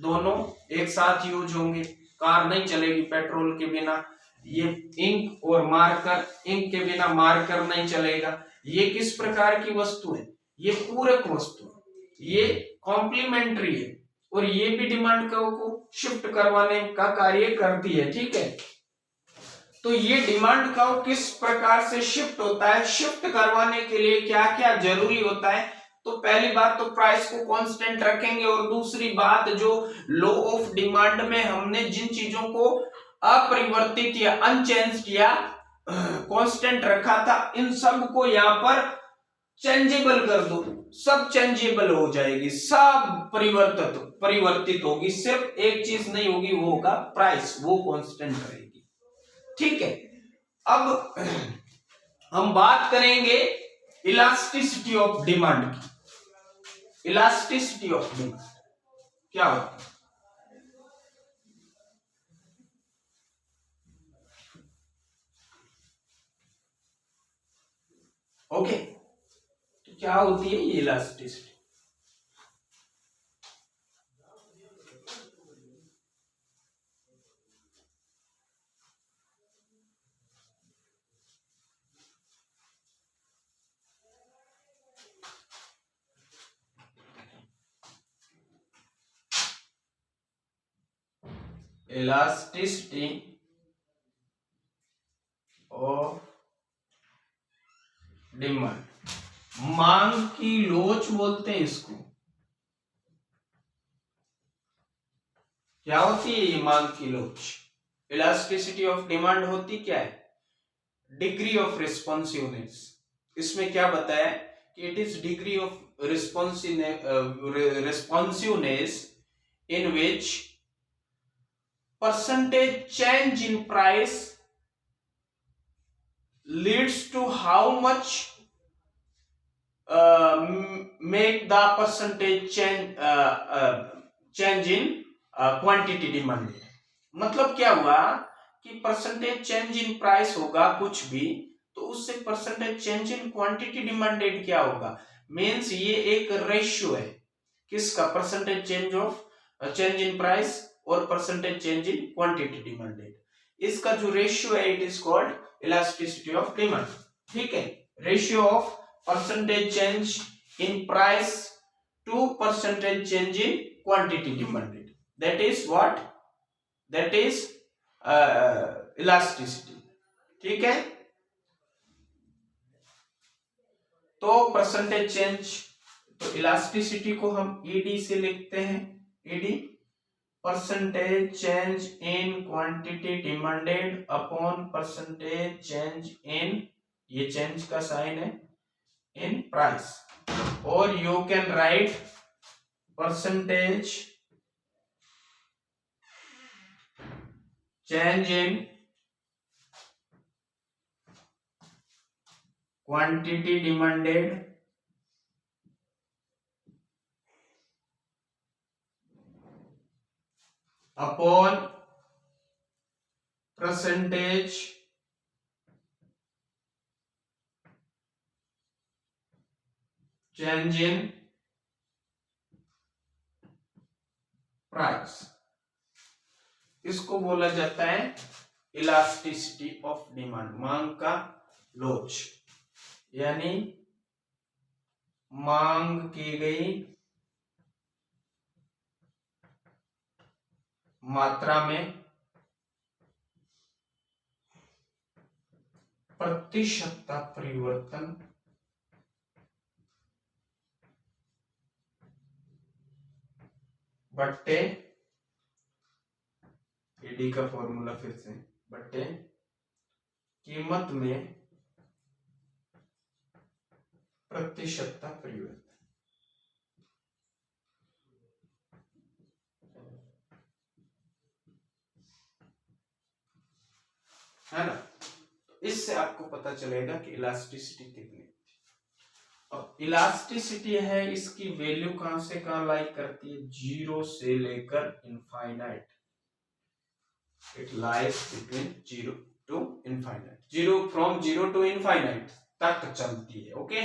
A: दोनों एक साथ यूज होंगे, कार नहीं चलेगी पेट्रोल के बिना। ये इंक और मार्कर, इंक के बिना मार्कर नहीं चलेगा। ये किस प्रकार की वस्तु है, ये पूरक वस्तु है, ये कॉम्प्लीमेंट्री है, और ये भी डिमांड को शिफ्ट करवाने का कार्य करती है, ठीक है। तो ये डिमांड कर्व किस प्रकार से शिफ्ट होता है, शिफ्ट करवाने के लिए क्या क्या जरूरी होता है, तो पहली बात तो प्राइस को कांस्टेंट रखेंगे, और दूसरी बात जो लॉ ऑफ डिमांड में हमने जिन चीजों को अपरिवर्तित या अनचेंज्ड या कांस्टेंट रखा था, इन सब को यहाँ पर चेंजेबल कर दो, सब चेंजेबल हो जाएगी, सब परिवर्तित होगी, सिर्फ एक चीज नहीं होगी, वो होगा प्राइस, वो कांस्टेंट रहेगी, ठीक है। अब हम बात करेंगे इलास्टिसिटी ऑफ डिमांड की। इलास्टिसिटी ऑफ डिमांड क्या होता है, ओके, तो क्या होती है ये इलास्टिसिटी, इलास्टिसिटी ऑफ डिमांड, मांग की लोच बोलते हैं इसको। क्या होती है ये मांग की लोच, इलास्टिसिटी ऑफ डिमांड होती क्या है, डिग्री ऑफ रिस्पॉन्सिवनेस। इसमें क्या बताया कि it is degree of responsiveness in which percentage change in price leads to how much make the percentage change in quantity demanded। मतलब क्या हुआ कि परसेंटेज चेंज इन प्राइस होगा कुछ भी, तो उससे percentage change in quantity demanded क्या होगा, मींस ये एक रेशियो है किसका, percentage change of change in price और percentage change in quantity demanded. इसका जो रेशियो है it is called elasticity of demand. ठीक है, ratio of percentage change in price to percentage change in quantity demanded, that is what, that is elasticity. ठीक है, तो percentage change, तो elasticity को हम ईडी से लिखते हैं, ED percentage change in quantity demanded upon percentage change इन, ये चेंज का साइन है, इन प्राइस, और you can write percentage change in quantity demanded upon percentage change in price. इसको बोला जाता है इलास्टिसिटी ऑफ डिमांड, मांग का लोच, यानी मांग की गई मात्रा में प्रतिशतता परिवर्तन बट्टे, ईडी का फॉर्मूला फिर से, बट्टे कीमत में प्रतिशतता परिवर्तन, है ना। इससे आपको पता चलेगा कि इलास्टिसिटी कितनी थी। अब इलास्टिसिटी है, इसकी वैल्यू कहां से कहां लाई करती है, जीरो से लेकर infinite, it lies between zero to infinite, zero from zero to infinite तक चलती है। ओके,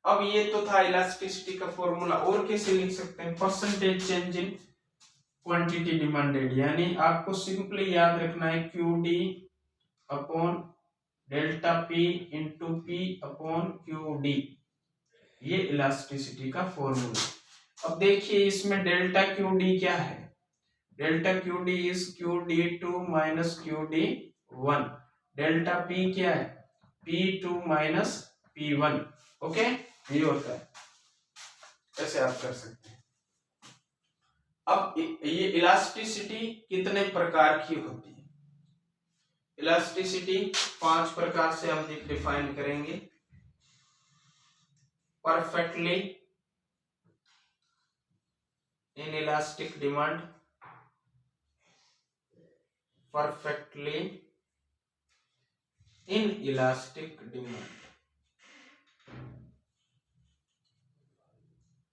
A: अब ये तो था इलास्टिसिटी का फॉर्मूला। और कैसे लिख सकते हैं, percentage change in quantity demanded, यानी आपको सिंपली याद रखना है Q D upon delta P into P upon Q D, ये इलास्टिसिटी का फॉर्मूला। अब देखिए इसमें डेल्टा क्यू डी क्या है, delta Q D is Q D two minus Q D one, delta P क्या है, P two minus P one. Okay, ये होता है, ऐसे आप कर सकते हैं। अब ये इलास्टिसिटी कितने प्रकार की होती है, इलास्टिसिटी 5 प्रकार से हम डिफाइन करेंगे। Perfectly inelastic demand, perfectly inelastic demand,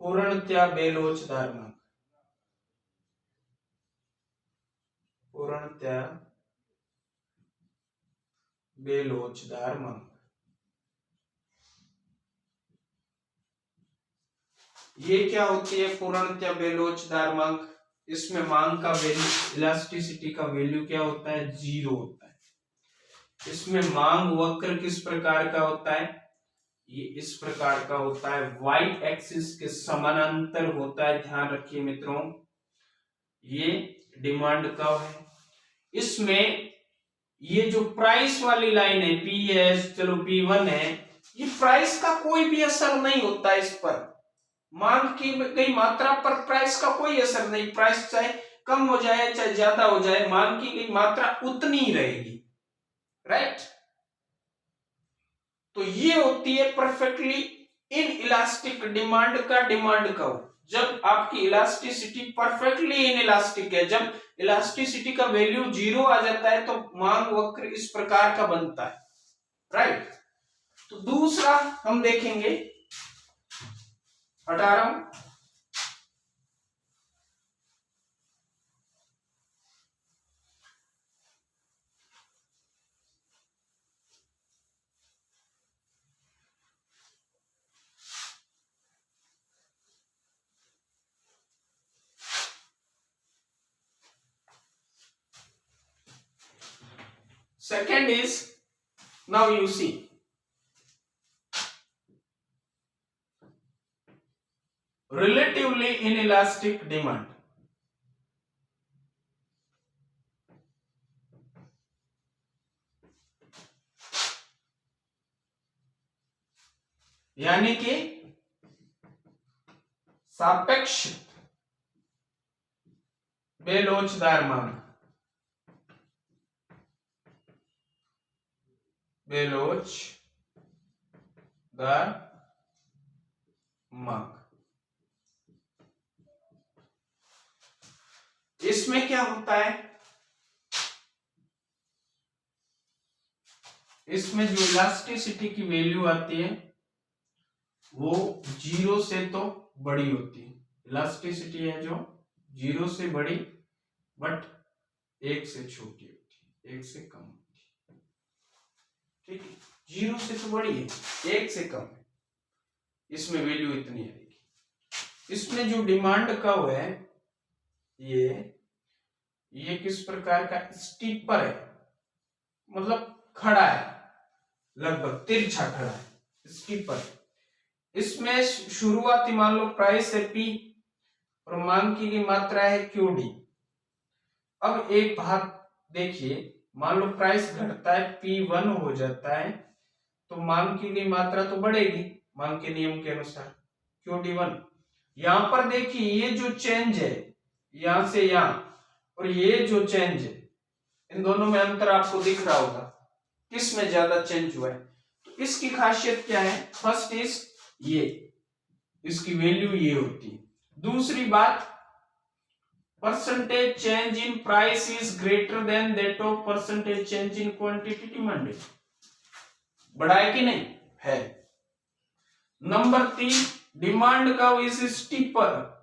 A: पूर्णतया बेलोचदार मांग, पूर्णतया बेलोचदार मांग। ये क्या होती है पूर्णतया बेलोचदार मांग, इसमें मांग का वैल्यू, इलास्टिसिटी का वैल्यू क्या होता है, जीरो होता है। इसमें मांग वक्र किस प्रकार का होता है, ये इस प्रकार का होता है, वाई एक्सिस के समानांतर होता है। ध्यान रखिए मित्रों, ये डिमांड कर्व है, इसमें ये जो प्राइस वाली लाइन है पी एस, चलो पी वन है, ये प्राइस का कोई भी असर नहीं होता इस पर, मांग की गई मात्रा पर प्राइस का कोई असर नहीं, प्राइस चाहे कम हो जाए चाहे ज्यादा हो जाए, मांग की गई मात्रा उतनी ही रहेगी, राइट। तो ये होती है परफेक्टली इन इलास्टिक डिमांड का डिमांड कर्व। जब आपकी इलास्टिसिटी परफेक्टली इन इलास्टिक है, जब इलास्टिसिटी का वैल्यू जीरो आ जाता है तो मांग वक्र इस प्रकार का बनता है, राइट। तो दूसरा हम देखेंगे 18, Second is, now you see, relatively inelastic demand. यानी कि सापेक्ष बेलोचदार मांग, बेलोचदार मांग। इसमें क्या होता है, इसमें जो इलास्टिसिटी की वैल्यू आती है वो 0 से तो बड़ी होती है। इलास्टिसिटी है जो 0 से बड़ी बट 1 से छोटी होती है, 1 से कम होती है। ठीक है, 0 से तो बड़ी है, 1 से कम है, इसमें वैल्यू इतनी आएगी। इसमें जो डिमांड कर्व है ये किस प्रकार का, स्टीपर है, मतलब खड़ा है, लगभग तिरछा खड़ा है, स्टीपर। इसमें शुरुआती मान लो प्राइस है P और मांग की गई मात्रा है QD। अब एक बात देखिए, मान लो प्राइस घटता है, P1 हो जाता है, तो मांग की गई मात्रा तो बढ़ेगी मांग के नियम के अनुसार, QD1। यहां पर देखिए ये जो चेंज है यहां से यहां और ये जो चेंज है, इन दोनों में अंतर आपको दिख रहा होगा, किस में ज्यादा चेंज हुआ है। तो इसकी खासियत क्या है, फर्स्ट इज ये, इसकी वैल्यू ये होती है। दूसरी बात, percentage change in price is greater than that of percentage change in quantity demanded. बड़ा है कि नहीं, है। नंबर 3, डिमांड का इज स्टीपर,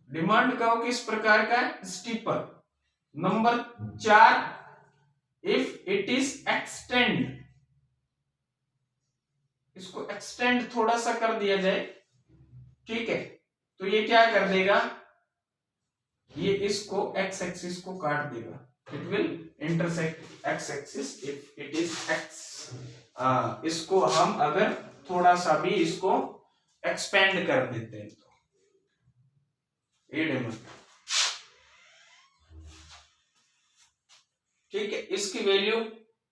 A: डिमांड का किस प्रकार का है, steeper. Number 4, if it is extend, इसको एक्सटेंड थोड़ा सा कर दिया जाए, ठीक है, तो ये क्या कर देगा, ये इसको एक्स एक्सिस को काट देगा, it will intersect x axis if it is x. इसको हम अगर थोड़ा सा भी इसको एक्सपेंड कर देते हैं तो ये डिमांड, ठीक है, इसकी वैल्यू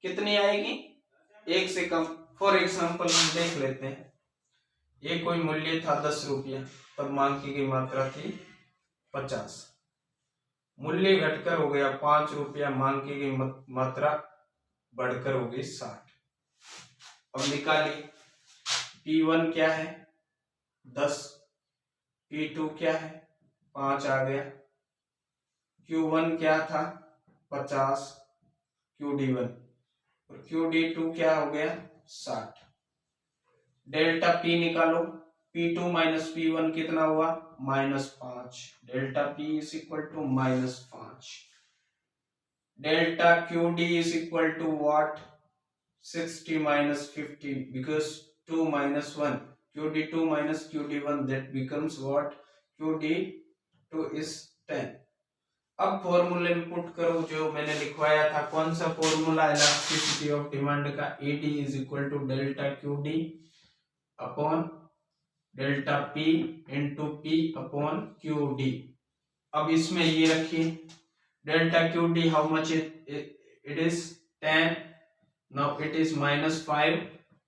A: कितनी आएगी, 1 से कम। फॉर एग्जाम्पल हम देख लेते हैं, ये कोई मूल्य था 10 रुपया, तब मांग की गई मात्रा थी 50, मूल्य घटकर हो गया 5 रुपया, मांग की गई मात्रा बढ़कर हो गई 60। अब निकालिए, P1 क्या है 10, P2 क्या है 5 आ गया, Q1 क्या था 50, QD1 और QD2 क्या हो गया 60। डेल्टा P निकालो, P2 माइनस P1 कितना हुआ -5, delta P is equal to -5। Delta QD is equal to what, 60 minus 50, because 2 minus 1, QD2 minus QD1, that becomes what, QD2 is 10। अब फॉर्मूले में पुट करो जो मैंने लिखवाया था, कौन सा फॉर्मूला, इलास्टिसिटी ऑफ डिमांड का, AD is equal to delta QD upon delta P into P upon QD। अब इसमें ये रखिए, delta QD how much it is 10, now it is -5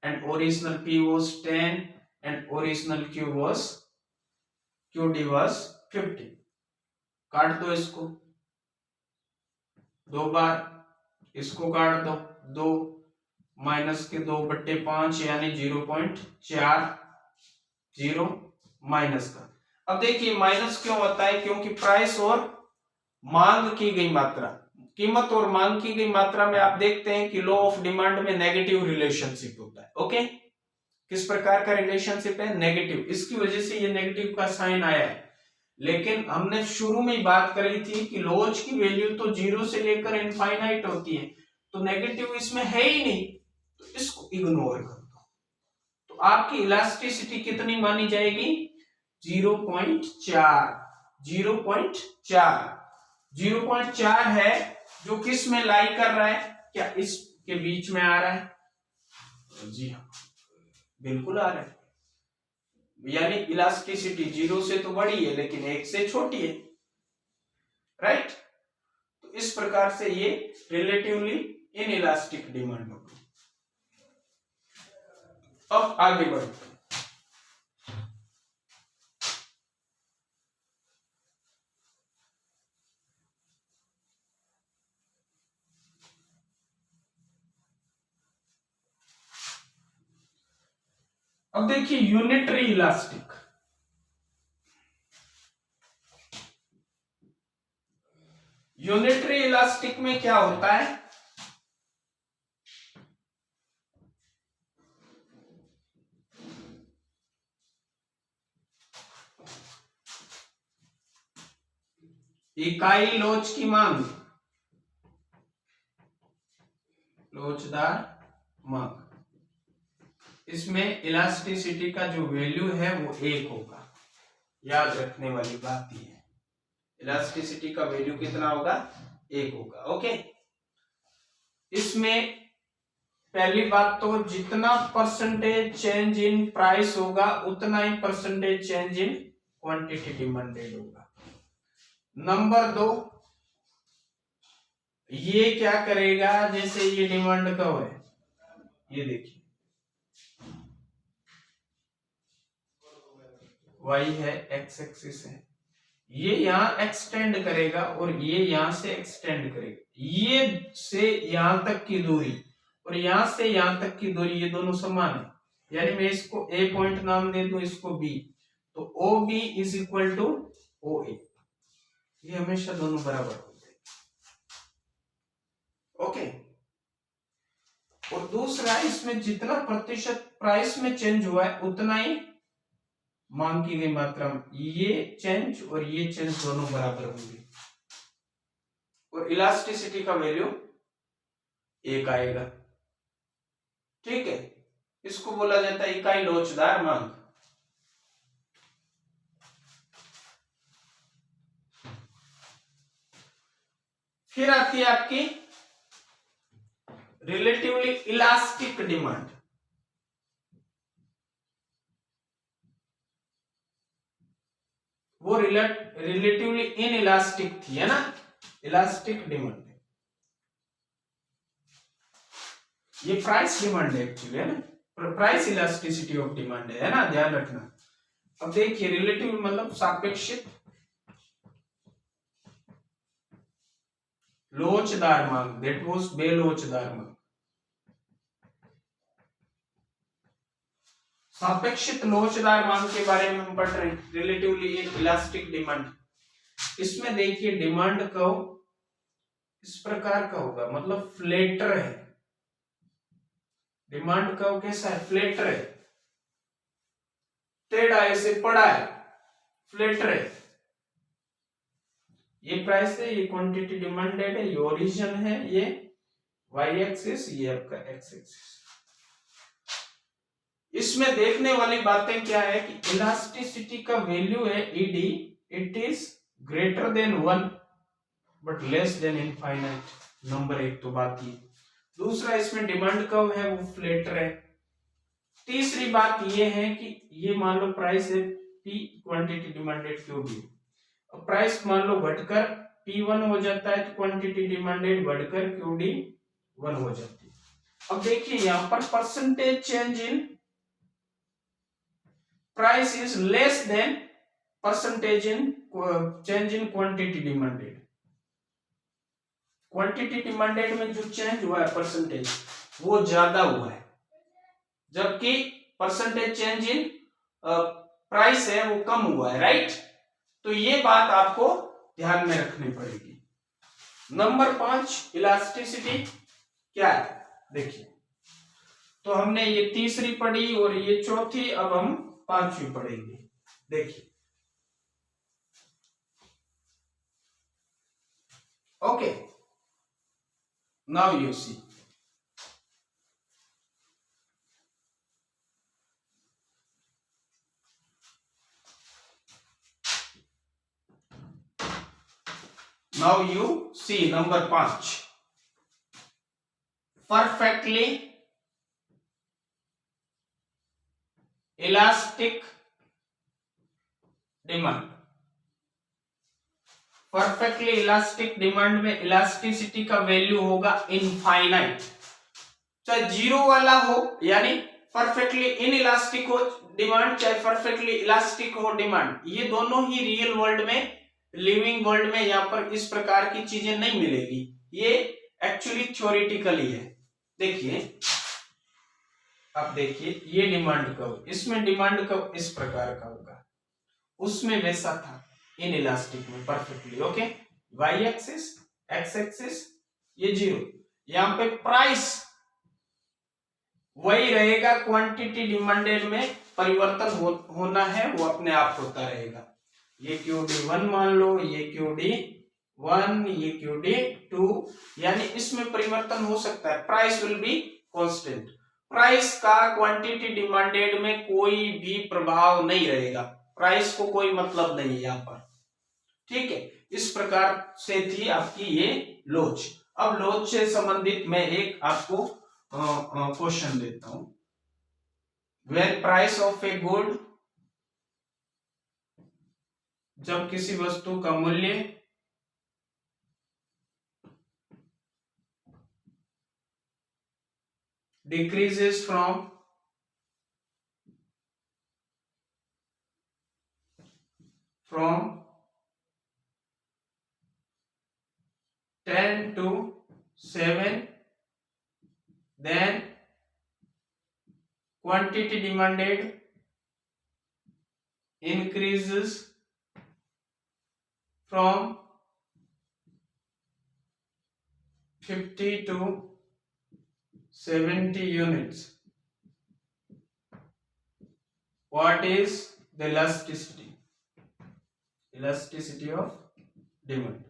A: and original P was 10 and original QD was 50। काट दो इसको, 2 बार इसको काट दो, 2 माइनस के 2/5 यानी 0.40 माइनस का। अब देखिए माइनस क्यों होता है, क्योंकि प्राइस और मांग की गई मात्रा, कीमत और मांग की गई मात्रा में आप देखते हैं कि लॉ ऑफ डिमांड में नेगेटिव रिलेशनशिप होता है। ओके, किस प्रकार का रिलेशनशिप है, नेगेटिव, इसकी वजह से ये नेगेटिव का साइन आया है। लेकिन हमने शुरू में ही बात करी थी कि लॉज की वैल्यू तो 0 से लेकर इनफाइनाइट होती है, तो नेगेटिव इसमें है ही नहीं, तो इसको इग्नोर कर दो। तो आपकी इलास्टिसिटी कितनी मानी जाएगी, 0.4। 0.4 है जो किस में लाई कर रहा है, क्या इसके बीच में आ रहा है? जी हाँ, बिल्कुल आ रहा है। यानी इलास्टिसिटी 0 से तो बड़ी है लेकिन 1 से छोटी है, राइट। तो इस प्रकार से ये रिलेटिवली इनइलास्टिक डिमांड होगी। अब आगे बढ़ते हैं। अब देखिए यूनिटरी इलास्टिक। यूनिटरी इलास्टिक में क्या होता है? इकाई लोच की मांग, लोचदार मांग, इसमें इलास्टिसिटी का जो वैल्यू है वो 1 होगा। याद रखने वाली बात ये है, इलास्टिसिटी का वैल्यू कितना होगा? 1 होगा। ओके, इसमें पहली बात तो जितना परसेंटेज चेंज इन प्राइस होगा उतना ही percentage change in quantity demanded होगा। नंबर 2, ये क्या करेगा, जैसे ये डिमांड कब है, ये देखिए y है, x एक्सिस है, ये यहां एक्सटेंड करेगा और ये यहां से एक्सटेंड करेगा। ये से यहां तक की दूरी और यहां से यहां तक की दूरी ये दोनों समान है, यानी मैं इसको a पॉइंट नाम दे दूं, इसको b, तो OB is equal to OA। ये हमेशा दोनों बराबर होते हैं। ओके, और दूसरा, इसमें जितना प्रतिशत प्राइस में चेंज हुआ है उतना ही मांग की गई मात्रा में ये चेंज और ये चेंज दोनों बराबर होंगे और इलास्टिसिटी का वैल्यू 1 आएगा। ठीक है, इसको बोला जाता है इकाई लोचदार मांग। फिर आती है आपकी रिलेटिवली इलास्टिक डिमांड। वो रिलेटिवली इन इलास्टिक थी, है ना, इलास्टिक डिमांड। ये प्राइस डिमांड है एक्चुअली, है ना, प्राइस इलास्टिसिटी ऑफ डिमांड है ना, ध्यान रखना। अब देखिए रिलेटिव मतलब सापेक्षिक लोचदार मांग, दैट वाज बेलोचदार मांग। सापेक्षित लोचदार मांग के बारे में हम पढ़ रहे हैं, रिलेटिवली इलास्टिक डिमांड। इसमें देखिए डिमांड कर्व इस प्रकार का होगा, मतलब फ्लैटर है। डिमांड कर्व कैसा है? फ्लैटर है, टेढ़ा ऐसे पड़ा है, फ्लैटर है। ये प्राइस है, ये क्वांटिटी डिमांडेड है, ये ओरिजिन है, ये वाई एक्सिस, ये आपका एक्स एक्सिस। इसमें देखने वाली बातें क्या है कि इलास्टिसिटी का वैल्यू है ED, it is greater then 1 but less than infinite. Number 1 तो बात ये। दूसरा, इसमें डिमांड कर्व है वो फ्लैटर है। तीसरी बात ये है कि ये मान लो प्राइस है P, क्वांटिटी डिमांडेड QD। अब प्राइस मान लो घटकर P1 हो जाता है तो क्वांटिटी डिमांडेड बढ़कर QD 1 हो जाती है। अब देखिए यहां पर percentage change in price is less than percentage in change in quantity demanded। Quantity demanded में जो चेंज हुआ है परसेंटेज वो ज्यादा हुआ है, जबकि परसेंटेज चेंज इन प्राइस है वो कम हुआ है, राइट। तो ये बात आपको ध्यान में रखनी पड़ेगी। नंबर 5 इलास्टिसिटी क्या है, देखिए तो हमने ये तीसरी पढ़ी और ये चौथी, अब हम 5वीं पढ़ेंगे। देखिए okay, now you see. Now you see number 5, perfectly elastic demand. Perfectly elastic demand में इलास्टिसिटी का वैल्यू होगा इनफाइनाइट, चाहे जीरो वाला हो यानी परफेक्टली इन इलास्टिक हो डिमांड, चाहे परफेक्टली इलास्टिक हो डिमांड, ये दोनों ही रियल वर्ल्ड में, लिविंग वर्ल्ड में यहाँ पर इस प्रकार की चीजें नहीं मिलेगी, ये एक्चुअली थ्योरेटिकली है। देखिए अब देखिए ये डिमांड कर्व, इसमें डिमांड कर्व इस प्रकार का होगा, उसमें वैसा था इन इलास्टिक में perfectly. Okay, y axis x axis ये जीरो, यहाँ पे प्राइस वही रहेगा, क्वांटिटी डिमांडेड में परिवर्तन होना है वो अपने आप होता रहेगा। ये QD1 मान लो, ये QD1, ये QD2, यानी इसमें परिवर्तन हो सकता है, price will be constant. Price का क्वांटिटी डिमांडेड में कोई भी प्रभाव नहीं रहेगा, प्राइस को कोई मतलब नहीं है यहाँ पर, ठीक है। इस प्रकार से थी आपकी ये लोच। अब लोच से संबंधित मैं एक आपको क्वेश्चन देता हूं। When price of a good, जब किसी वस्तु का मूल्य decreases from 10 to 7, then quantity demanded increases from 50 to 70 units. What is the elasticity? Elasticity of demand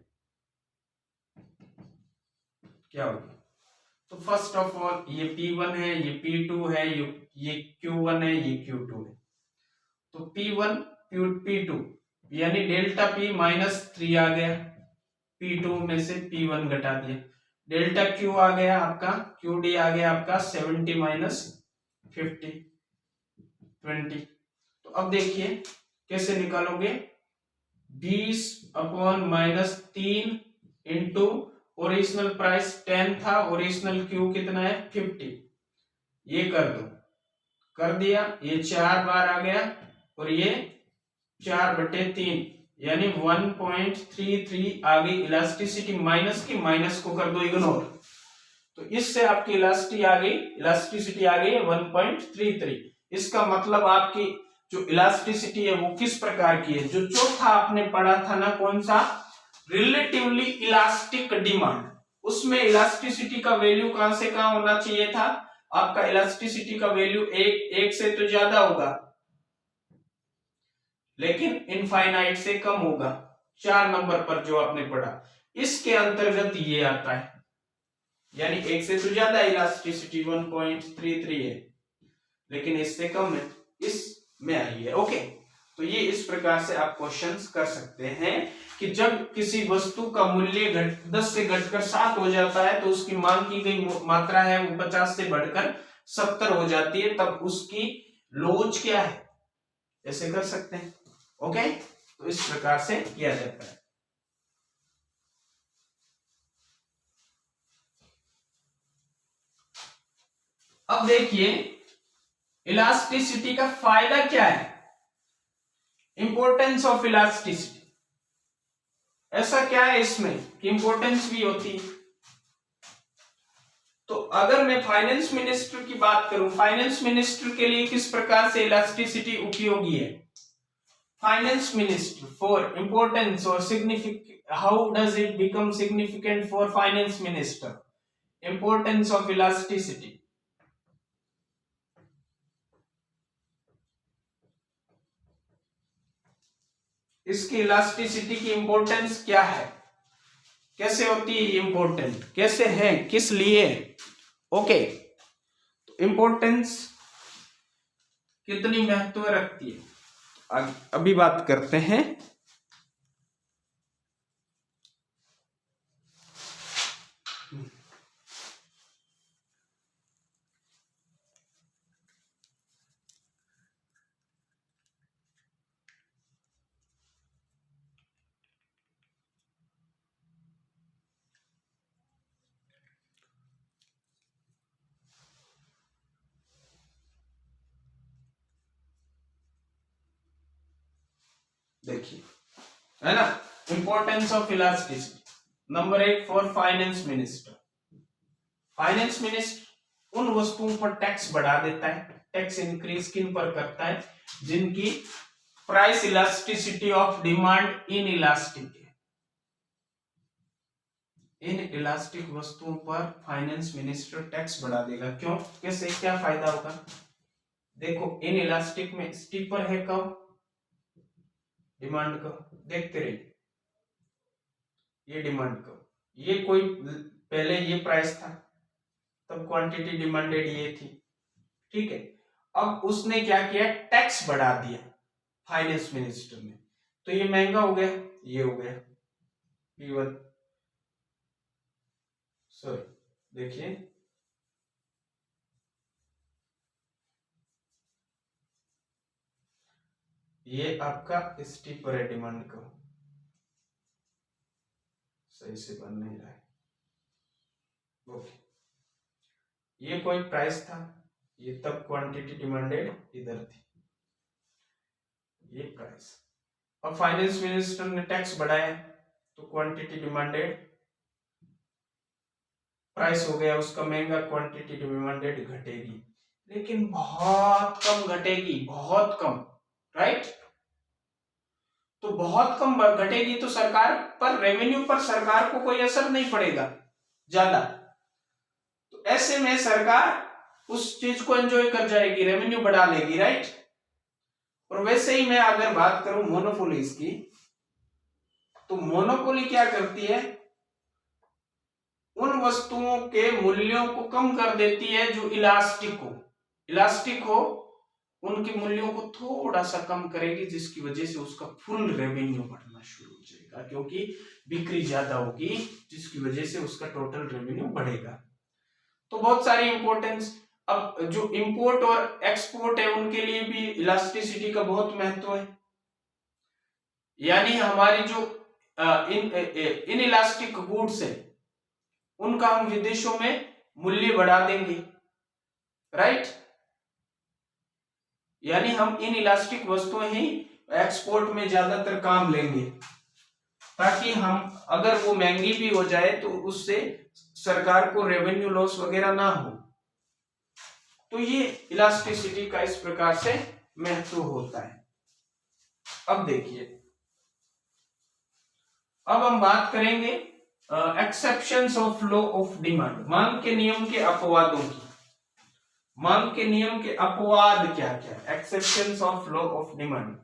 A: क्या होगी? तो फर्स्ट ऑफ ऑल ये P1 है, ये P2 है, ये Q1 है, ये Q2 है। तो P1 P2 यानी डेल्टा P -3 आ गया, P2 में से P1 घटा दिया, डेल्टा Q आ गया आपका, QD आ गया आपका 70 - 50 20। तो अब देखिए कैसे निकालोगे, 20/-3 इंटू ओरिजिनल प्राइस 10 था, ओरिजिनल Q कितना है 50, ये कर दो, कर दिया, ये 4 बार आ गया और ये 4/3 यानी 1.33 आ गई इलास्टिसिटी, माइनस की माइनस को कर दो इग्नोर, तो इससे आपकी इलास्टिसिटी आ गई 1.33। इसका मतलब आपकी जो इलास्टिसिटी है वो किस प्रकार की है, जो चौथा आपने पढ़ा था ना, कौन सा, रिलेटिवली इलास्टिक डिमांड, उसमें इलास्टिसिटी का वैल्यू कहां से कहां होना चाहिए था, आपका इलास्टिसिटी का वैल्यू एक से तो ज्यादा होगा लेकिन इनफाइनाइट से कम होगा, 4 नंबर पर जो आपने पढ़ा, इसके अंतर्गत ये आता है, यानी 1 से तो ज्यादा इलास्टिसिटी 1.33 है लेकिन इससे कम है, इसमें आई है। ओके, तो ये इस प्रकार से आप क्वेश्चंस कर सकते हैं कि जब किसी वस्तु का मूल्य 10 से घटकर 7 हो जाता है तो उसकी मांग की गई मात्रा है वो 50 से बढ़कर 70 हो जाती है, तब उसकी लोच क्या है, ऐसे कर सकते हैं। ओके, तो इस प्रकार से किया जाता है। अब देखिए इलास्टिसिटी का फायदा क्या है, इंपॉर्टेंस ऑफ इलास्टिसिटी, ऐसा क्या है इसमें कि इंपॉर्टेंस भी होती है। तो अगर मैं फाइनेंस मिनिस्टर की बात करूं, फाइनेंस मिनिस्टर के लिए किस प्रकार से इलास्टिसिटी उपयोगी है, फाइनेंस मिनिस्टर फॉर इंपॉर्टेंस और significant, how does it become significant for finance minister, importance of elasticity, इसकी इलास्टिसिटी की इंपॉर्टेंस क्या है, कैसे होती है इंपॉर्टेंट, कैसे है, किस लिए। ओके, तो इंपॉर्टेंस कितनी महत्व रखती है अभी बात करते हैं। देखिए, है ना, importance of elasticity. Number 1 for finance minister. Finance minister उन वस्तुओं पर टैक्स बढ़ा देता है, टैक्स इंक्रीज किन पर करता है, जिनकी price elasticity of demand inelastic है। इन इलास्टिक वस्तुओं पर फाइनेंस मिनिस्टर टैक्स बढ़ा देगा। क्यों? कैसे, क्या फायदा होगा? देखो, इन इलास्टिक में स्टीपर है कब, डिमांड कब, देखते रहिए, ये डिमांड कब, ये कोई पहले ये प्राइस था, तब क्वांटिटी डिमांडेड ये थी, ठीक है। अब उसने क्या किया, टैक्स बढ़ा दिया फाइनेंस मिनिस्टर ने, तो ये महंगा हो गया, ये हो गया P1। सॉरी, देखिए, ये आपका स्टीपर है डिमांड का, सही से बन नहीं रहा है, ओके। ये कोई प्राइस था, ये तब क्वांटिटी डिमांडेड इधर थी, ये प्राइस। अब फाइनेंस मिनिस्टर ने टैक्स बढ़ाया तो क्वांटिटी डिमांडेड प्राइस हो गया उसका महंगा, क्वांटिटी डिमांडेड घटेगी, लेकिन बहुत कम घटेगी, बहुत कम, राइट। तो बहुत कम घटेगी तो सरकार पर, रेवेन्यू पर सरकार को कोई असर नहीं पड़ेगा ज्यादा, तो ऐसे में सरकार उस चीज को एंजॉय कर जाएगी, रेवेन्यू बढ़ा लेगी, राइट। और वैसे ही मैं अगर बात करूं मोनोपोलीज की, तो मोनोपोली क्या करती है, उन वस्तुओं के मूल्यों को कम कर देती है जो इलास्टिक हो, उनके मूल्यों को थोड़ा सा कम करेगी, जिसकी वजह से उसका फुल रेवेन्यू बढ़ना शुरू हो जाएगा, क्योंकि बिक्री ज्यादा होगी, जिसकी वजह से उसका टोटल रेवेन्यू बढ़ेगा। तो बहुत सारी इंपॉर्टेंस। अब जो इंपोर्ट और एक्सपोर्ट है उनके लिए भी इलास्टिसिटी का बहुत महत्व है, यानी हमारी जो इन इलास्टिक गुड्स है उनका हम विदेशों में मूल्य बढ़ा देंगे, राइट। यानी हम इन इलास्टिक वस्तुएं ही एक्सपोर्ट में ज्यादातर काम लेंगे, ताकि हम, अगर वो महंगी भी हो जाए तो उससे सरकार को रेवेन्यू लॉस वगैरह ना हो। तो ये इलास्टिसिटी का इस प्रकार से महत्व होता है। अब देखिए, अब हम बात करेंगे exceptions of law of demand, मांग के नियम के अपवादों की। मांग के नियम के अपवाद क्या क्या, exceptions of law of demand.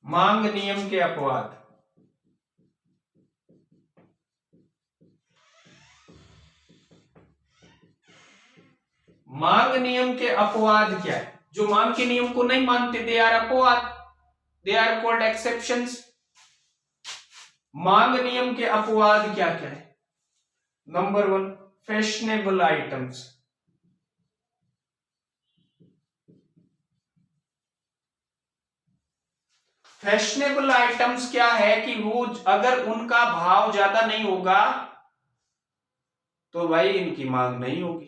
A: मांग नियम के अपवाद, मांग नियम के अपवाद क्या है, जो मांग के नियम को नहीं मानते, दे आर अपवाद, दे आर कॉल्ड एक्सेप्शंस। मांग नियम के अपवाद क्या क्या है? Number 1, fashionable items. Fashionable items क्या है कि वो अगर उनका भाव ज्यादा नहीं होगा तो भाई इनकी मांग नहीं होगी,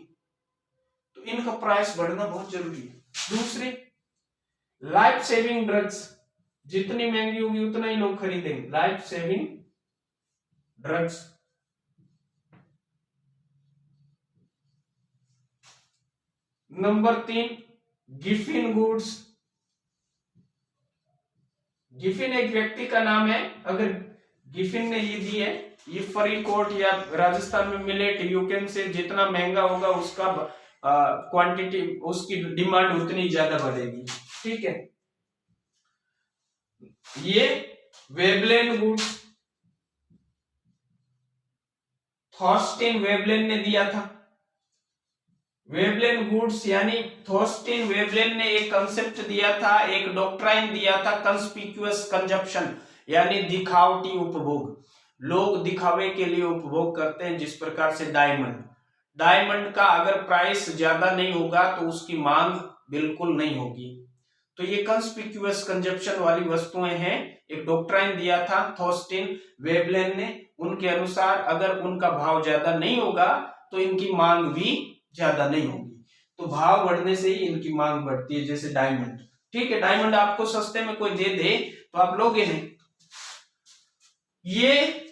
A: तो इनका प्राइस बढ़ना बहुत जरूरी है। दूसरे, लाइफ सेविंग ड्रग्स, जितनी महंगी होगी उतना ही लोग खरीदेंगे, life saving drugs. Number 3, Giffen goods. Giffen एक व्यक्ति का नाम है, अगर गिफिन ने ये दी है, ये फरीदकोट या राजस्थान में मिलेट, यूकेन से जितना महंगा होगा उसका क्वांटिटी, उसकी डिमांड उतनी ज्यादा बढ़ेगी, ठीक है। ये वेबलेन गुड्स, थॉर्स्टीन वेबलेन ने दिया था। वेबलेन गुड्स यानी थॉर्स्टीन वेबलेन ने एक कंसेप्ट दिया था, एक डॉक्ट्राइन दिया था, कंस्पिक्यूअस कंजप्शन, यानी दिखावटी उपभोग। लोग दिखावे के लिए उपभोग करते हैं, जिस प्रकार से डायमंड का अगर प्राइस ज्यादा नहीं होगा तो उसकी मांग बिल्कुल नहीं होगी। तो ये कंस्पिक्यूअस कंजप्शन वाली वस्तुएं हैं, एक डॉक्ट्राइन दिया था थॉर्स्टीन वेवलेन ने। उनके अनुसार अगर उनका भाव ज्यादा नहीं होगा तो इनकी मांग भी ज्यादा नहीं होगी। तो भाव बढ़ने से ही इनकी मांग बढ़ती है। जैसे डायमंड, ठीक है, डायमंड आपको सस्ते में कोई दे दे तो आप लोगे नहीं। ये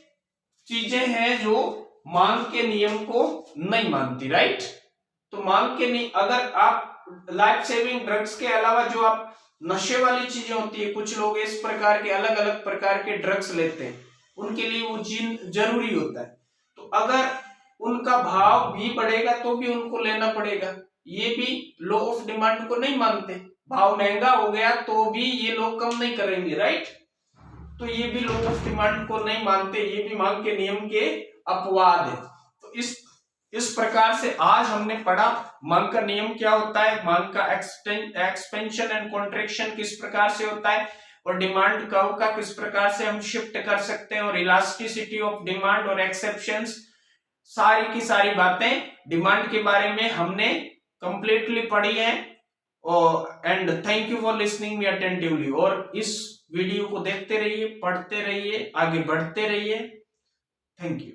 A: चीजें हैं जो मांग के नियम को नहीं मानती, राइट। तो मांग के नियम, अगर आप लाइफ सेविंग ड्रग्स के अलावा जो आप नशे वाली चीजें होती है, कुछ लोग इस प्रकार के अलग अलग प्रकार के ड्रग्स लेते हैं, उनके लिए वो जीन जरूरी होता है। तो अगर उनका भाव भी बढ़ेगा तो भी उनको लेना पड़ेगा। ये भी लॉ ऑफ डिमांड को नहीं मानते। भाव महंगा हो गया तो भी ये लोग कम नहीं करेंगे, राइट। तो ये भी लॉ ऑफ डिमांड को नहीं मानते, ये भी मांग के नियम के अपवाद है। तो इस प्रकार से आज हमने पढ़ा मांग का नियम क्या होता है, मांग का एक्सपेंशन एंड कॉन्ट्रैक्शन किस प्रकार से होता है, और डिमांड कर्व का किस प्रकार से हम शिफ्ट कर सकते हैं, और इलास्टिसिटी ऑफ डिमांड और एक्सेप्शंस, सारी की सारी बातें डिमांड के बारे में हमने कंप्लीटली पढ़ी है। And thank you for listening me attentively. और इस वीडियो को देखते रहिए, पढ़ते रहिए, आगे बढ़ते रहिए। Thank you.